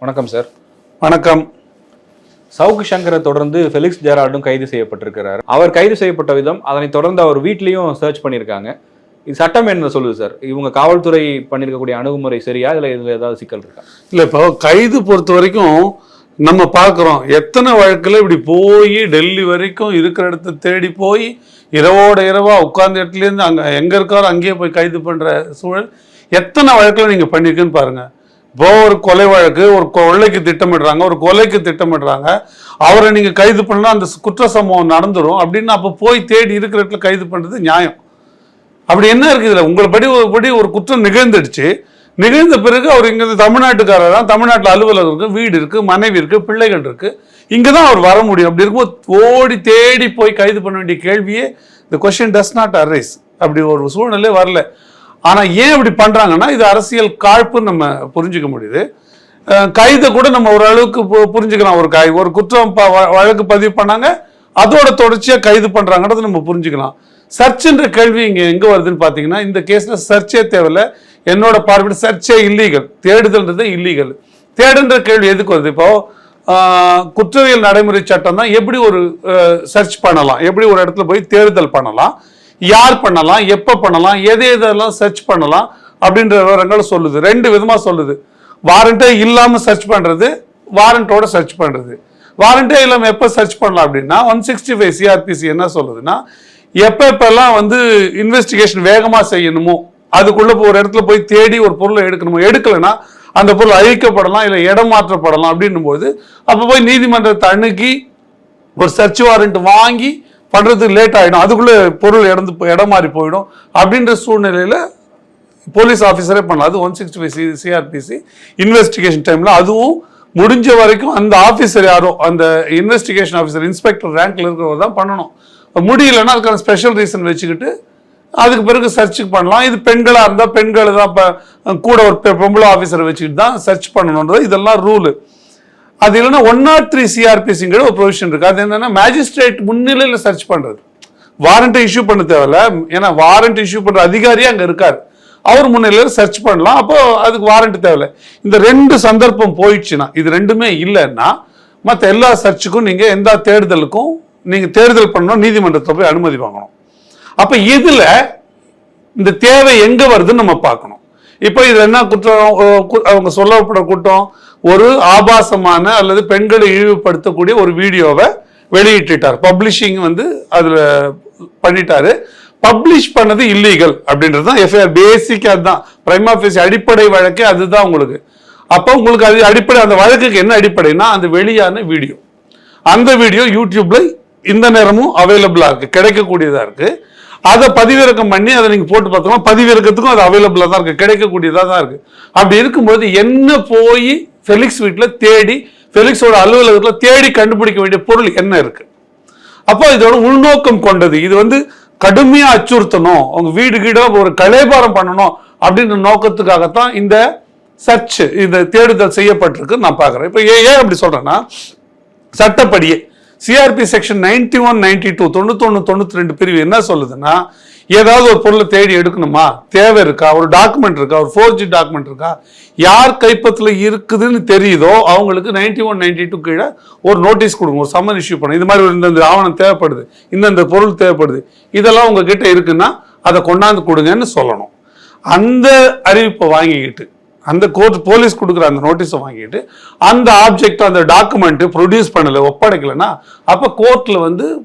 வணக்கம் சார். வணக்கம். சவுக்கு சங்கரை தொடர்ந்து ஃபெலிக்ஸ் ஜெரால்டும் கைது செய்யப்பட்டிருக்கிறார். அவர் கைது செய்யப்பட்ட விதம், அதனை தொடர்ந்து அவர் வீட்லேயும் சர்ச் பண்ணியிருக்காங்க. இது சட்டம் என்ன சொல்லுது சார்? இவங்க காவல்துறை பண்ணியிருக்கக்கூடிய அணுகுமுறை சரியா, இல்லை இதில் ஏதாவது சிக்கல் இருக்கா? இல்லை, இப்போ கைது பொறுத்த வரைக்கும் நம்ம பார்க்குறோம் எத்தனை வழக்கில் இப்படி போய் டெல்லி வரைக்கும் இருக்கிற இடத்த தேடி போய் இரவோட இரவாக உட்கார்ந்த இடத்துலேருந்து அங்கே எங்கே இருக்காரோ அங்கேயே போய் கைது பண்ணுற சூழல் எத்தனை வழக்கில் நீங்கள் பண்ணியிருக்குன்னு பாருங்கள். இப்போ ஒரு கொலை வழக்கு, ஒரு கொள்ளைக்கு திட்டமிடுறாங்க, ஒரு கொலைக்கு திட்டமிடுறாங்க, அவரை நீங்கள் கைது பண்ணால் அந்த குற்ற சம்பவம் நடந்துடும் அப்படின்னு அப்போ போய் தேடி இருக்கிற இடத்துல கைது பண்ணுறது நியாயம்? அப்படி என்ன இருக்குது இதில்? உங்களை ஒரு குற்றம் நிகழ்ந்துடுச்சு, நிகழ்ந்த பிறகு அவர் இங்கே தமிழ்நாட்டுக்காரர் தான், தமிழ்நாட்டில் அலுவலகம் இருக்குது, வீடு இருக்குது, மனைவி இருக்குது, பிள்ளைகள் இருக்குது, இங்கே தான் அவர் வர முடியும். அப்படி இருக்கும்போது ஓடி தேடி போய் கைது பண்ண வேண்டிய கேள்வியே இந்த கொஸ்டின் டஸ் நாட் அரைஸ். அப்படி ஒரு சூழ்நிலை வரல. ஆனால் ஏன் இப்படி பண்ணுறாங்கன்னா இது அரசியல் காழ்ப்புன்னு நம்ம புரிஞ்சுக்க முடியுது. கைதை கூட நம்ம ஓரளவுக்கு புரிஞ்சுக்கலாம். ஒரு குற்றம் வழக்கு பதிவு பண்ணாங்க, அதோட தொடர்ச்சியாக கைது பண்ணுறாங்கன்றது நம்ம புரிஞ்சுக்கலாம். சர்ச்சுன்ற கேள்வி இங்கே எங்கே வருதுன்னு பார்த்தீங்கன்னா, இந்த கேஸில் சர்ச்சே தேவையில்லை. என்னோட பார்வையிட சர்ச்சே இல்லீகல், தேடுதல்ன்றது இல்லீகல். தேடுன்ற கேள்வி எதுக்கு வருது? இப்போ குற்றவியல் நடைமுறை சட்டம் தான் எப்படி ஒரு சர்ச் பண்ணலாம், எப்படி ஒரு இடத்துல போய் தேடுதல் பண்ணலாம், யார் பண்ணலாம், எப்போ பண்ணலாம், எதெல்லாம் சர்ச் பண்ணலாம் அப்படின்ற விவரங்கள் சொல்லுது. ரெண்டு விதமாக சொல்லுது. வாரண்டே இல்லாமல் சர்ச் பண்ணுறது, வாரண்டோட சர்ச் பண்ணுறது. வாரண்டே இல்லாமல் எப்போ சர்ச் பண்ணலாம் அப்படின்னா 165 சிஆர்பிசி என்ன சொல்லுதுன்னா, எப்பெல்லாம் இன்வெஸ்டிகேஷன் வேகமாக செய்யணுமோ, அதுக்குள்ள ஒரு இடத்துல போய் தேடி ஒரு பொருளை எடுக்கணுமோ, எடுக்கலைன்னா அந்த பொருள் அழிக்கப்படலாம், இல்லை இடம் மாற்றப்படலாம் அப்படின்னும் போது அப்போ போய் நீதிமன்றத்தை அணுகி ஒரு சர்ச் வாரண்ட் வாங்கி பண்ணுறதுக்கு லேட் ஆகிடும், அதுக்குள்ளே பொருள் இடம் மாறி போயிடும். அப்படின்ற சூழ்நிலையில் போலீஸ் ஆஃபீஸரே பண்ணலாம். அது 165 சிஆர்பிசி இன்வெஸ்டிகேஷன் டைமில். அதுவும் முடிஞ்ச வரைக்கும் அந்த ஆஃபீஸர் யாரோ, அந்த இன்வெஸ்டிகேஷன் ஆஃபீஸர் இன்ஸ்பெக்டர் ரேங்க்ல இருக்கிறவர் தான் பண்ணணும். முடியலன்னா அதுக்கான ஸ்பெஷல் ரீசன் வச்சுக்கிட்டு அதுக்கு பிறகு சர்ச்சுக்கு பண்ணலாம். இது பெண்களாக இருந்தால் பெண்களை தான் இப்போ கூட ஒரு பொம்பளை ஆஃபீஸரை வச்சுக்கிட்டு தான் சர்ச் பண்ணணுன்றது இதெல்லாம் ரூலு. அது இல்லைன்னா 103 சிஆர்பிசிங்கிற ஒரு ப்ரொவிஷன் இருக்குது. அது என்னன்னா மேஜிஸ்ட்ரேட் முன்னிலையில் சர்ச் பண்ணுறது. வாரண்ட்டை இஷ்யூ பண்ண தேவையில்ல, ஏன்னா வாரண்ட் இஷ்யூ பண்ணுற அதிகாரியே அங்கே இருக்கார், அவர் முன்னிலையில் சர்ச் பண்ணலாம். அப்போ அதுக்கு வாரண்ட் தேவையில்லை. இந்த ரெண்டு சந்தர்ப்பம் போயிடுச்சுன்னா, இது ரெண்டுமே இல்லைன்னா மற்ற எல்லா சர்ச்சுக்கும் நீங்கள் எந்த தேடுதலுக்கும் நீங்கள் தேடுதல் பண்ணணும், நீதிமன்றத்தில் போய் அனுமதி வாங்கணும். அப்போ இதில் இந்த தேவை எங்கே வருதுன்னு நம்ம பார்க்கணும். இப்போ இதில் என்ன குற்றம்? அவங்க சொல்லப்படுற குற்றம் ஒரு ஆபாசமான அல்லது பெண்களை இழிவுபடுத்தக்கூடிய ஒரு வீடியோவை வெளியிட்டார். பப்ளிஷிங் அதில் பண்ணிட்டாரு. பப்ளிஷ் பண்ணது இல்லீகல் அப்படின்றது தான் எஃப்ஐஆர். பேசிக் அதுதான், பிரைமா ஃபேசி அடிப்படை வழக்கு அதுதான் உங்களுக்கு. அப்போ உங்களுக்கு அது அடிப்படை, அந்த வழக்குக்கு என்ன அடிப்படைனா அந்த வெளியான வீடியோ. அந்த வீடியோ யூடியூப்ல இந்த நேரமும் அவைலபிளா இருக்கு, கிடைக்கக்கூடியதா இருக்கு. அதை பதிவிறக்கம் பண்ணி அதை நீங்க போட்டு பார்த்தோம்னா பதிவிறக்கத்துக்கும் அது அவைலபிளா தான் இருக்கு, கிடைக்கக்கூடியதா தான் இருக்கு. அப்படி இருக்கும்போது என்ன போய் ஃபெலிக்ஸ் வீட்டில் தேடி, ஃபெலிக்ஸோட அலுவலகத்தில் தேடி கண்டுபிடிக்க வேண்டிய பொருள் என்ன இருக்கு? அப்போ இதோட உள்நோக்கம் கொண்டது. இது கடுமையா அச்சுறுத்தணும், அவங்க வீடு கீழே ஒரு கலைபாரம் பண்ணணும் அப்படின்ற நோக்கத்துக்காகத்தான் இந்த சர்ச், இந்த தேடுதல் செய்யப்பட்டிருக்கு நான் பார்க்குறேன். இப்போ ஏன் அப்படி சொல்றேன்னா, சட்டப்படியே சிஆர்பி செக்ஷன் 91, 92, 91, 92 பிரிவு என்ன சொல்லுதுன்னா, ஏதாவது ஒரு பொருளை தேடி எடுக்கணுமா, தேவை இருக்கா, ஒரு டாக்குமெண்ட் இருக்கா, ஒரு 4G டாக்குமெண்ட் இருக்கா, யார் கைப்பத்தில் இருக்குதுன்னு தெரியுதோ அவங்களுக்கு 91, 92 கீழே ஒரு நோட்டீஸ் கொடுங்க, ஒரு சம்மன் இஷ்யூ பண்ணுங்க. இது மாதிரி இந்த ஆவணம் தேவைப்படுது, இந்த பொருள் தேவைப்படுது, இதெல்லாம் உங்ககிட்ட இருக்குன்னா அதை கொண்டாந்து கொடுங்கன்னு சொல்லணும். அந்த அறிவிப்பை வாங்கிக்கிட்டு, அந்த கோர்ட் போலீஸ் கொடுக்குற அந்த நோட்டீஸை வாங்கிட்டு அந்த ஆப்ஜெக்ட், அந்த டாக்குமெண்ட் ப்ரொடியூஸ் பண்ணலை, ஒப்படைக்கலைன்னா அப்போ கோர்ட்டில்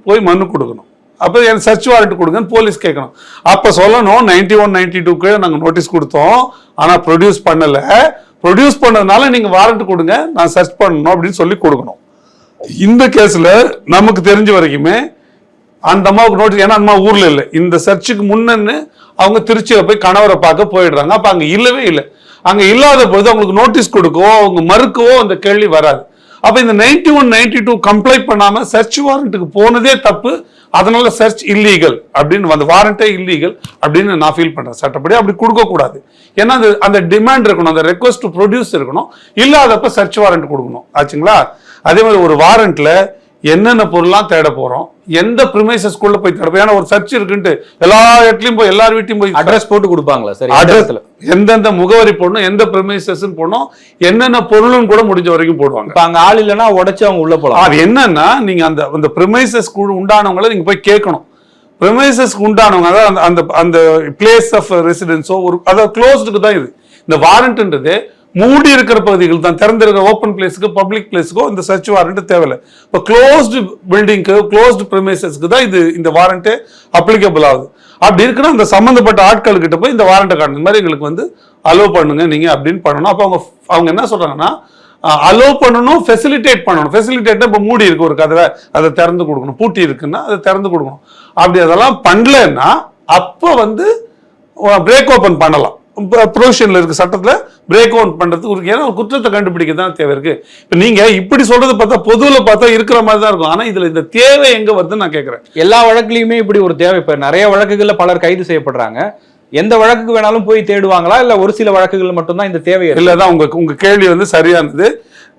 போய் மனு கொடுக்கணும். அப்போ எனக்கு சர்ச் வாரண்ட் கொடுங்கன்னு போலீஸ் கேட்கணும். அப்போ சொல்லணும் 91, 92 நாங்கள் நோட்டீஸ் கொடுத்தோம், ஆனால் ப்ரொடியூஸ் பண்ணலை, ப்ரொடியூஸ் பண்ணதுனால நீங்கள் வாரண்ட் கொடுங்க, நான் சர்ச் பண்ணணும் அப்படின்னு சொல்லி கொடுக்கணும். இந்த கேஸில் நமக்கு தெரிஞ்ச வரைக்குமே அந்த அம்மாவுக்கு நோட்டீஸ், ஏன்னா அந்த அம்மா ஊரில் இல்லை, இந்த சர்ச்சுக்கு முன்னன்னு அவங்க திருச்சியில் போய் கணவரை பார்க்க போயிடுறாங்க. அப்போ அங்கே இல்லவே இல்லை. அங்கே இல்லாத பொழுது அவங்களுக்கு நோட்டீஸ் கொடுக்கவோ அவங்க மறுக்கவோ அந்த கேள்வி வராது. அப்போ இந்த 91, 92 கம்ப்ளைண்ட் பண்ணாமல் சர்ச் வாரண்ட்டுக்கு போனதே தப்பு. அதனால சர்ச் இல்லீகல் அப்படின்னு, அந்த வாரண்டே இல்லீகல் அப்படின்னு நான் ஃபீல் பண்றேன். சட்டப்படி அப்படி கொடுக்கக்கூடாது. ஏன்னா அந்த டிமாண்ட் இருக்கணும், அந்த ரெக்வஸ்ட் டு ப்ரொடியூஸ் இருக்கணும். இல்லாதப்ப சர்ச் வாரண்ட் கொடுக்கணும். ஆச்சுங்களா? அதே மாதிரி ஒரு வாரண்ட்ல என்னென்ன பொருள்லாம் தேட போறோம், எந்த ப்ரிமைசஸ்குள்ள போய் தேடுவோம். ஏன்னா ஒரு சர்ச் இருக்குன்ட்டு எல்லா இடத்துலயும் போய் எல்லார் வீட்டையும் போய் அட்ரஸ் போட்டு கொடுப்பாங்களா சார்? அட்ரஸ்ல எந்தெந்த முகவரி போடணும், எந்த ப்ரிமைசஸ் போடணும், என்னென்ன பொருளும் கூட முடிஞ்ச வரைக்கும் போடுவாங்க. இப்ப அங்க ஆள் இல்லைன்னா உடைச்சு அவங்க உள்ள போலாம். அது என்னன்னா நீங்க அந்த ப்ரிமைசஸ் உண்டானவங்களை நீங்க போய் கேட்கணும். ப்ரிமைசஸ்க்கு உண்டானவங்க, அதாவது அந்த அந்த பிளேஸ் ஆஃப் ரெசிடென்ஸோ ஒரு அதாவது க்ளோஸ்டுக்கு தான் இது. இந்த வாரண்ட்ன்றது மூடி இருக்கிற பகுதிகள் தான், திறந்திருக்கிற ஓப்பன் பிளேஸுக்கு பப்ளிக் பிளேஸுக்கோ இந்த சர்ச் வாரண்ட் தேவையில்லை. இப்போ க்ளோஸ்டு பில்டிங்க்கு க்ளோஸ்டு ப்ரிமைசஸ்க்கு தான் இந்த வாரண்ட் அப்ளிகபிள் ஆகுது. அப்படி இருக்குன்னா அந்த சம்பந்தப்பட்ட ஆட்கள் கிட்ட போய் இந்த வாரண்ட்டை காட்டுற மாதிரி எங்களுக்கு வந்து அலோவ் பண்ணுங்க நீங்க அப்படின்னு பண்ணணும். அப்போ அவங்க என்ன சொல்றாங்கன்னா அலோவ் பண்ணணும், ஃபெசிலிட்டேட் பண்ணணும். ஃபெசிலிட்டேட் இப்போ மூடி இருக்கு ஒரு கதவை, அதை திறந்து கொடுக்கணும். பூட்டி இருக்குன்னா அதை திறந்து கொடுக்கணும். அப்படி அதெல்லாம் பண்ணலன்னா அப்போ வந்து பிரேக் ஓப்பன் பண்ணலாம். ப்ரொவிஷன்ல இருக்கு, சட்டத்துல பிரேக் அவுட் பண்றதுக்கு இருக்கு. ஏன்னா குற்றத்தை கண்டுபிடிக்க தான் தேவை இருக்கு. இப்ப நீங்க இப்படி சொல்றது பார்த்தா பொதுவில் பார்த்தா இருக்கிற மாதிரி தான் இருக்கும். ஆனா இதுல இந்த தேவை எங்க வருதுன்னு நான் கேட்கிறேன். எல்லா வழக்குலயுமே இப்படி ஒரு தேவை. இப்ப நிறைய வழக்குகள்ல பலர் கைது செய்யப்படுறாங்க. எந்த வழக்குக்கு வேணாலும் போய் தேடுவாங்களா, இல்ல ஒரு சில வழக்குகள் மட்டும்தான் இந்த தேவை? இல்லதான் உங்க கேள்வி வந்து சரியானது.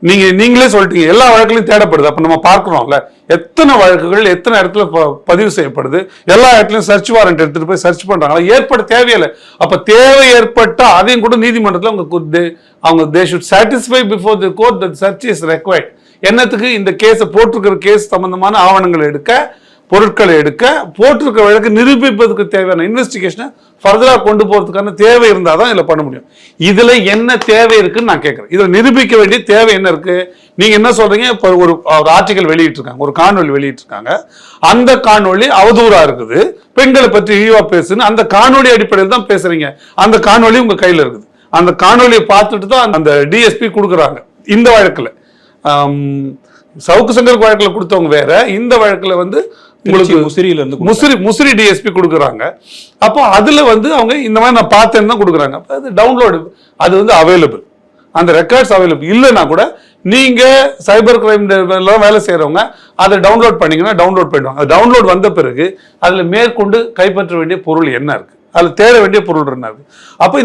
நீங்களே சொல்லிட்டீங்க எல்லா வழக்குலையும் தேடப்படுது. அப்ப நம்ம பார்க்கிறோம்ல எத்தனை வழக்குகள் எத்தனை இடத்துல பதிவு செய்யப்படுது, எல்லா இடத்துலயும் சர்ச் வாரண்ட் எடுத்துட்டு போய் சர்ச் பண்றாங்களா? ஏற்பட தேவையில்லை. அப்ப தேவை ஏற்பட்டா அதையும் கூட நீதிமன்றத்தில் அவங்க they should satisfy before the court that search is required. என்னத்துக்கு இந்த கேஸை போட்டிருக்கிற கேஸ் சம்பந்தமான ஆவணங்கள் எடுக்க, பொருட்களை எடுக்க, போட்டிருக்க வழக்கு நிரூபிப்பதற்கு தேவையான இன்வெஸ்டிகேஷனை ஃபர்தரா கொண்டு போறதுக்கான தேவை இருந்தாதான் இதுல பண்ண முடியும். இதுல என்ன தேவை இருக்குன்னு நான் கேட்கிறேன். இதுல நிரூபிக்க வேண்டிய தேவை என்ன இருக்கு? நீங்க என்ன சொல்றீங்க? இப்ப ஒரு ஆர்டிகல் வெளியிட்டு இருக்காங்க, ஒரு காணொலி வெளியிட்டு இருக்காங்க. அந்த காணொலி அவதூறா இருக்குது, பெண்களை பற்றி இழிவா பேசுன்னு அந்த காணொலி அடிப்படையில் தான் பேசுறீங்க. அந்த காணொலி உங்க கையில இருக்குது. அந்த காணொலியை பார்த்துட்டு தான் அந்த டிஎஸ்பி கொடுக்குறாங்க. இந்த வழக்குல சவுக்கு சங்கர் வழக்குல கொடுத்தவங்க வேற, இந்த வழக்குல வந்து உங்களுக்கு முசிறி டிஎஸ்பி கொடுக்குறாங்க. அப்போ அதுல வந்து அவங்க இந்த மாதிரி நான் பார்த்தேன்னு தான் கொடுக்குறாங்க. அது டவுன்லோடு, அது வந்து அவைலபிள், அந்த ரெக்கார்ட்ஸ் அவைலபிள். இல்லைன்னா கூட நீங்க சைபர் கிரைம் வேலை செய்யறவங்க அதை டவுன்லோட் பண்ணீங்கன்னா டவுன்லோட் பண்ணிடுவாங்க. அது டவுன்லோட் வந்த பிறகு அதுல மேற்கொண்டு கைப்பற்ற வேண்டிய பொருள் என்ன இருக்கு, அதுல தேட வேண்டிய பொருள் என்ன இருக்கு. அப்போ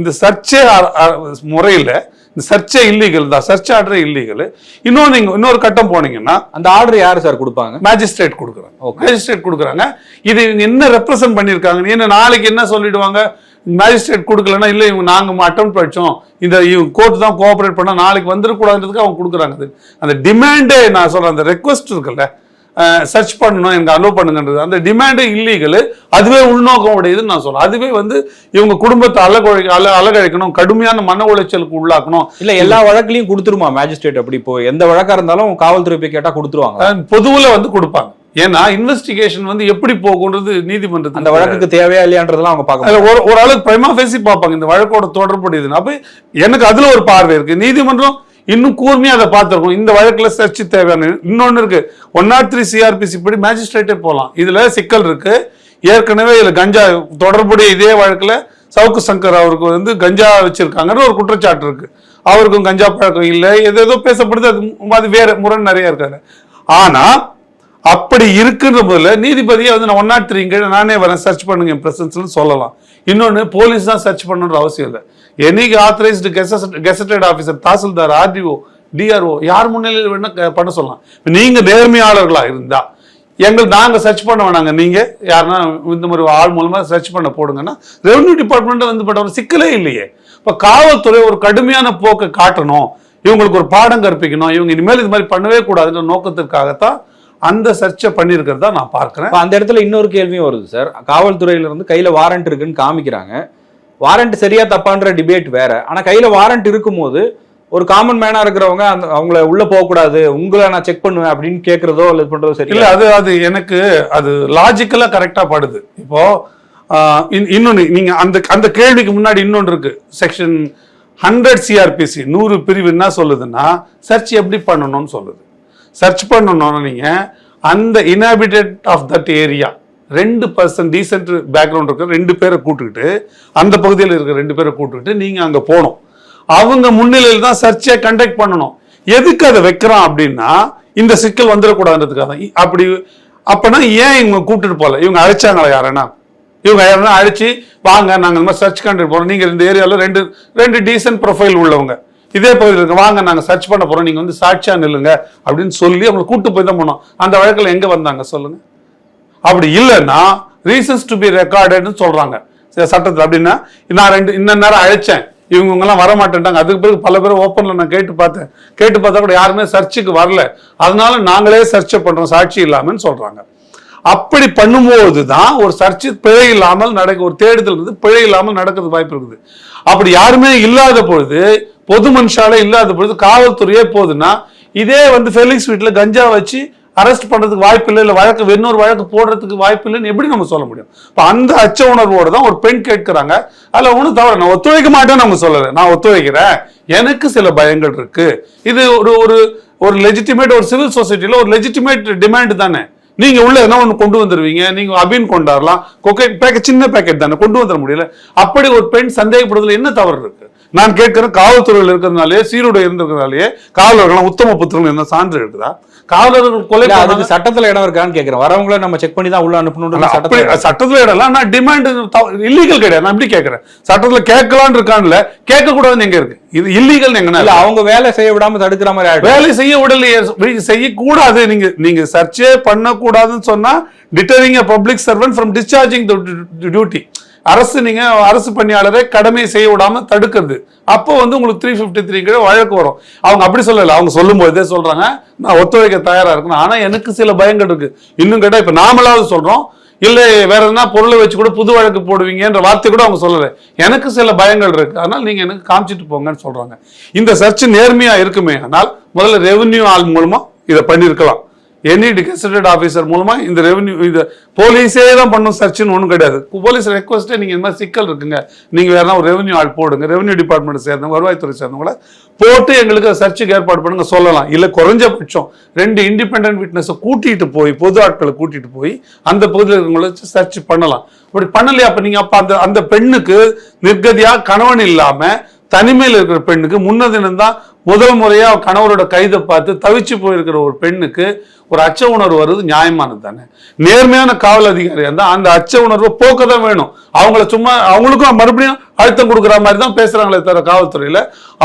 இந்த சர்ச்சை முறையில இந்த சர்ச்சை இல்லீகல் தான், சர்ச் ஆர்டர் இல்லீகல். இன்னொரு கட்டம் போனீங்கன்னா அந்த ஆர்டர் யாரு சார் கொடுப்பாங்க? மேஜிஸ்ட்ரேட் கொடுக்குறாங்க. மேஜிஸ்ட்ரேட் கொடுக்குறாங்க. இது என்ன ரெப்ரசென்ட் பண்ணிருக்காங்க, என்ன நாளைக்கு என்ன சொல்லிடுவாங்க? மேஜிஸ்ட்ரேட் கொடுக்கலன்னா இல்லை இவங்க நாங்க அட்டெம்ப்ட் படிச்சோம், இந்த கோர்ட் தான் கோஆபரேட் பண்ணா நாளைக்கு வந்துடக்கூடாதுன்றதுக்கு அவங்க கொடுக்குறாங்க. அந்த டிமாண்டே நான் சொல்றேன், அந்த ரெக்வஸ்ட் இருக்குல்ல, சர்ச் பண்ணணும் எனக்கு அலோவ் பண்ணுங்கன்றது, அந்த டிமாண்டே இல்லீகல். அதுவே உள்நோக்கம் உடையதுன்னு நான் சொல்றேன். அதுவே வந்து இவங்க குடும்பத்தை அலகழிக்கணும், கடுமையான மன உளைச்சலுக்கு உள்ளாக்கணும். இல்ல எல்லா வழக்குலையும் கொடுத்துருமா மேஜிஸ்ட்ரேட்? அப்படி இப்போ எந்த வழக்கா இருந்தாலும் காவல்துறை போய் கேட்டா கொடுத்துருவாங்க? பொதுவுல வந்து கொடுப்பாங்க. ஏன்னா இன்வெஸ்டிகேஷன் வந்து எப்படி போகுன்றது நீதிமன்றத்தில் அந்த வழக்குக்கு தேவையா இல்லையான்றதெல்லாம் அவங்க பார்க்க ஒரு ஆளுக்கு பிரைமா ஃபேசி பார்ப்பாங்க இந்த வழக்கோட தொடர்புடையதுன்னு. அப்ப எனக்கு அதுல ஒரு பார்வை இருக்கு. நீதிமன்றம் இன்னும் கூர்மையா அதை பார்த்திருக்கும். இந்த வழக்குல சர்ச் தேவையான இன்னொன்னு இருக்கு. 103 CRPC படி மேஜிஸ்ட்ரேட்டே போகலாம். இதுல சிக்கல் இருக்கு. ஏற்கனவே இதுல கஞ்சா தொடர்புடைய இதே வழக்குல சவுக்கு சங்கர் அவருக்கு வந்து கஞ்சா வச்சிருக்காங்கன்னு ஒரு குற்றச்சாட்டு இருக்கு. அவருக்கும் கஞ்சா பழக்கம் இல்லை, ஏதோ பேசப்படுது. அது வேற முரண் நிறைய இருக்காரு. ஆனா அப்படி இருக்குன்ற போதுல நீதிபதியை வந்து நான் 103 நானே வரேன் சர்ச் பண்ணுங்க என் பிரசன்ஸ்ல சொல்லலாம். இன்னொன்னு போலீஸ் தான் சர்ச் பண்ணணுன்ற அவசியம் இல்லை. Any authorised gazetted officer, tahsildar, RTO, DRO யார் முன்னிலையில் வேணா பண்ண சொல்லலாம். நீங்க நேர்மையாளர்களா இருந்தா நாங்க சர்ச் பண்ண வேணாங்க, நீங்க யாருன்னா இந்த மாதிரி ஆள் மூலமா சர்ச் பண்ண போடுங்கன்னா ரெவன்யூ டிபார்ட்மெண்ட் வந்து பண்ற ஒரு சிக்கலே இல்லையே. இப்ப காவல்துறை ஒரு கடுமையான போக்கை காட்டணும், இவங்களுக்கு ஒரு பாடம் கற்பிக்கணும், இவங்க இனிமேல் இது மாதிரி பண்ணவே கூடாதுன்ற நோக்கத்திற்காகத்தான் அந்த சர்ச்சை பண்ணியிருக்கிறதா நான் பார்க்கிறேன். அந்த இடத்துல இன்னொரு கேள்வியும் வருது சார். காவல்துறையில இருந்து கையில வாரண்ட் இருக்குன்னு காமிக்கிறாங்க. வாரண்ட் சரியா தப்பான்ற டிபேட் வேற. ஆனா கையில வாரண்ட் இருக்கும்போது ஒரு காமன் மேனா இருக்கிறவங்க அவங்கள உள்ள போக கூடாது, உங்களை நான் செக் பண்ணுவேன் அப்படின்னு கேட்கறதோ அல்லது பண்றதோ சரி இல்ல. அது எனக்கு அது லாஜிக்கலா கரெக்டா படுது. இப்போ இன்னொன்னு நீங்க அந்த கேள்விக்கு முன்னாடி இன்னொன்று இருக்கு. செக்ஷன் 100 CRPC 100 பிரிவு என்ன சொல்லுதுன்னா சர்ச் எப்படி பண்ணணும்னு சொல்லுது. சர்ச் பண்ணணும்னா நீங்க அந்த inhabited of that area 2% decent background இருக்கிற 2 பேரை கூட்டுக்கிட்டு, அந்த பகுதியில் இருக்கிற 2 பேரை கூட்டுக்கிட்டு நீங்க அங்க போகணும். அவங்க முன்னிலையில் தான் சர்ச்சை கண்டக்ட் பண்ணணும். எதுக்கு அதை வைக்கிறான் அப்படின்னா இந்த சிக்கல் வந்துடக்கூடாதுன்றதுக்காக. அப்பனா ஏன் இவங்க கூப்பிட்டுட்டு போகல? இவங்க அழைச்சாங்களா யாரனா? இவங்க யாருன்னா அழைச்சி வாங்க நாங்க இந்த மாதிரி சர்ச் கண்டக்ட் போறோம், நீங்க இந்த ஏரியாவில் ரெண்டு டீசென்ட் ப்ரொஃபைல் உள்ளவங்க இதே பகுதியில் இருக்கு, வாங்க நாங்க சர்ச் பண்ண போறோம், நீங்க வந்து சாட்சியா நில்லுங்க அப்படின்னு சொல்லி அவங்களை கூட்டு போய் தான் போனோம். அந்த வழக்கில் எங்க வந்தாங்க சொல்லுங்க? அப்படி இல்லைன்னா ரீசன்ஸ் டு பி ரெக்கார்டட்னு சொல்றாங்க சட்டத்தில். அப்படின்னா நான் இன்ன நேரம் அழைச்சேன், இவங்க எல்லாம் வரமாட்டேன்ட்டாங்க. அதுக்கு பிறகு பல பேர் ஓப்பன்ல நான் கேட்டு பார்த்தா கூட யாருமே சர்ச்சுக்கு வரல, அதனால நாங்களே சர்ச்சை பண்றோம் சாட்சி இல்லாமன்னு சொல்றாங்க. அப்படி பண்ணும்போது தான் ஒரு சர்ச்சை பிழை இல்லாமல் ஒரு தேடுதல் இருந்து பிழை இல்லாமல் நடக்கிறது வாய்ப்பு இருக்குது. அப்படி யாருமே இல்லாத பொழுது, பொது மனுஷாலே இல்லாத பொழுது காவல்துறையே போகுதுன்னா, இதே வந்து ஃபெலிக்ஸ் வீட்டில் கஞ்சா வச்சு அரெஸ்ட் பண்றதுக்கு வாய்ப்பு இல்லை, இல்லை வழக்கு இன்னொரு வழக்கு போடுறதுக்கு வாய்ப்பு இல்லைன்னு எப்படி நம்ம சொல்ல முடியும்? இப்போ அந்த அச்ச உணர்வோடு தான் ஒரு பெண் கேட்கிறாங்க. அதில் ஒன்றும் தவிர நான் ஒத்துழைக்க மாட்டேன்னு அவங்க சொல்லலை, நான் ஒத்துழைக்கிறேன், எனக்கு சில பயங்கள் இருக்கு. இது ஒரு லெஜிட்டிமேட், ஒரு சிவில் சொசைட்டியில் ஒரு லெஜிட்டிமேட் டிமாண்ட் தானே. நீங்க உள்ள என்ன ஒன்று கொண்டு வந்துருவீங்க, நீங்க அபின் கொண்டாடலாம், கொக்கைன் பேக்கெட் சின்ன பேக்கெட் தானே, கொண்டு வந்துட முடியல. அப்படி ஒரு பெண் சந்தேகப்படுறதுல என்ன தவறு இருக்கு? நான் கேட்கிறேன், காவல்துறையில் இருக்கிறதுனாலே, சீருடை இருந்திருக்கிறதுனாலே காவலர்கள் உத்தம புத்திரங்கள் என்ன சான்று இருக்குதா? காவலர்கள் கொலை அதுக்கு சட்டத்துல இடம் இருக்கான்னு கேட்கிறேன். வரவங்கள நம்ம செக் பண்ணி தான் உள்ள அனுப்பணும். சட்டத்துல இடம் இல்ல, நான் டிமாண்ட் இல்லீகல் கிடையாது. நான் எப்படி கேட்கிறேன், சட்டத்துல கேட்கலான்னு இருக்கான்ல, கேட்க கூடாதுன்னு எங்க இருக்கு? இது இல்லீகல் எங்கன்னா அவங்க வேலை செய்ய விடாம தடுக்கிற மாதிரி, வேலை செய்ய விடலையே, செய்யக்கூடாது. நீங்க சர்ச்சே பண்ணக்கூடாதுன்னு சொன்னா டிட்டரிங் a public servant from discharging the duty. அரசு பணியாளரை கடமையை செய்ய விடாம தடுக்கிறது. அப்போ வந்து உங்களுக்கு 353 கீழே வழக்கு வரும். அவங்க அப்படி சொல்லல, அவங்க சொல்லும் போதே சொல்றாங்க நான் ஒத்துழைக்க தயாரா இருக்கணும், ஆனா எனக்கு சில பயங்கள் இருக்கு. இன்னும் கேட்டா இப்ப நாமளாவது சொல்றோம், இல்லை வேற எதனா பொருளை வச்சு கூட புது வழக்கு போடுவீங்கன்ற வார்த்தை கூட அவங்க சொல்லலை. எனக்கு சில பயங்கள் இருக்கு, அதனால நீங்க எனக்கு காமிச்சிட்டு போங்கன்னு சொல்றாங்க. இந்த சர்ச் நேர்மையா இருக்குமே ஆனால் முதல்ல ரெவென்யூ ஆள் மூலமா இதை பண்ணிருக்கலாம். எனி கெசட்டட் ஆஃபீஸர் மூலமா இந்த ரெவென்யூ, இந்த போலீஸே தான் பண்ணும் சர்ச்சுன்னு ஒன்றும் கிடையாது. போலீஸ் ரெக்வஸ்ட்டே நீங்க இந்த மாதிரி சிக்கல் இருக்குங்க, நீங்க வேற ஒரு ரெவென்யூ ஆள் போடுங்க, ரெவென்யூ டிபார்ட்மெண்ட் சேர்ந்தவங்க, வருவாய்த்துறை சேர்ந்தவங்கள போட்டு எங்களுக்கு சர்ச்சுக்கு ஏற்பாடு பண்ணுங்க சொல்லலாம். இல்லை குறைஞ்சபட்சம் 2 இண்டிபெண்டன்ட் விட்னஸை கூட்டிட்டு போய், பொது ஆட்களை கூட்டிட்டு போய் அந்த பகுதியில் இருக்கிறவங்களை வச்சு சர்ச் பண்ணலாம். அப்படி பண்ணலையா? அப்ப நீங்க அந்த பெண்ணுக்கு நிர்கதியா கணவன் இல்லாம தனிமையில் இருக்கிற பெண்ணுக்கு முன்னதினம் தான் முதல் முறையா கணவரோட கைதை பார்த்து தவிச்சு போயிருக்கிற ஒரு பெண்ணுக்கு ஒரு அச்ச உணர்வு வருது, நியாயமானது தானே? நேர்மையான காவல் அதிகாரியா இருந்தா அந்த அச்ச உணர்வை போக்க தான் வேணும். அவங்கள சும்மா அவங்களுக்கும் மறுபடியும் அழுத்தம் கொடுக்குற மாதிரி தான் பேசுறாங்களே தவிர காவல்துறையில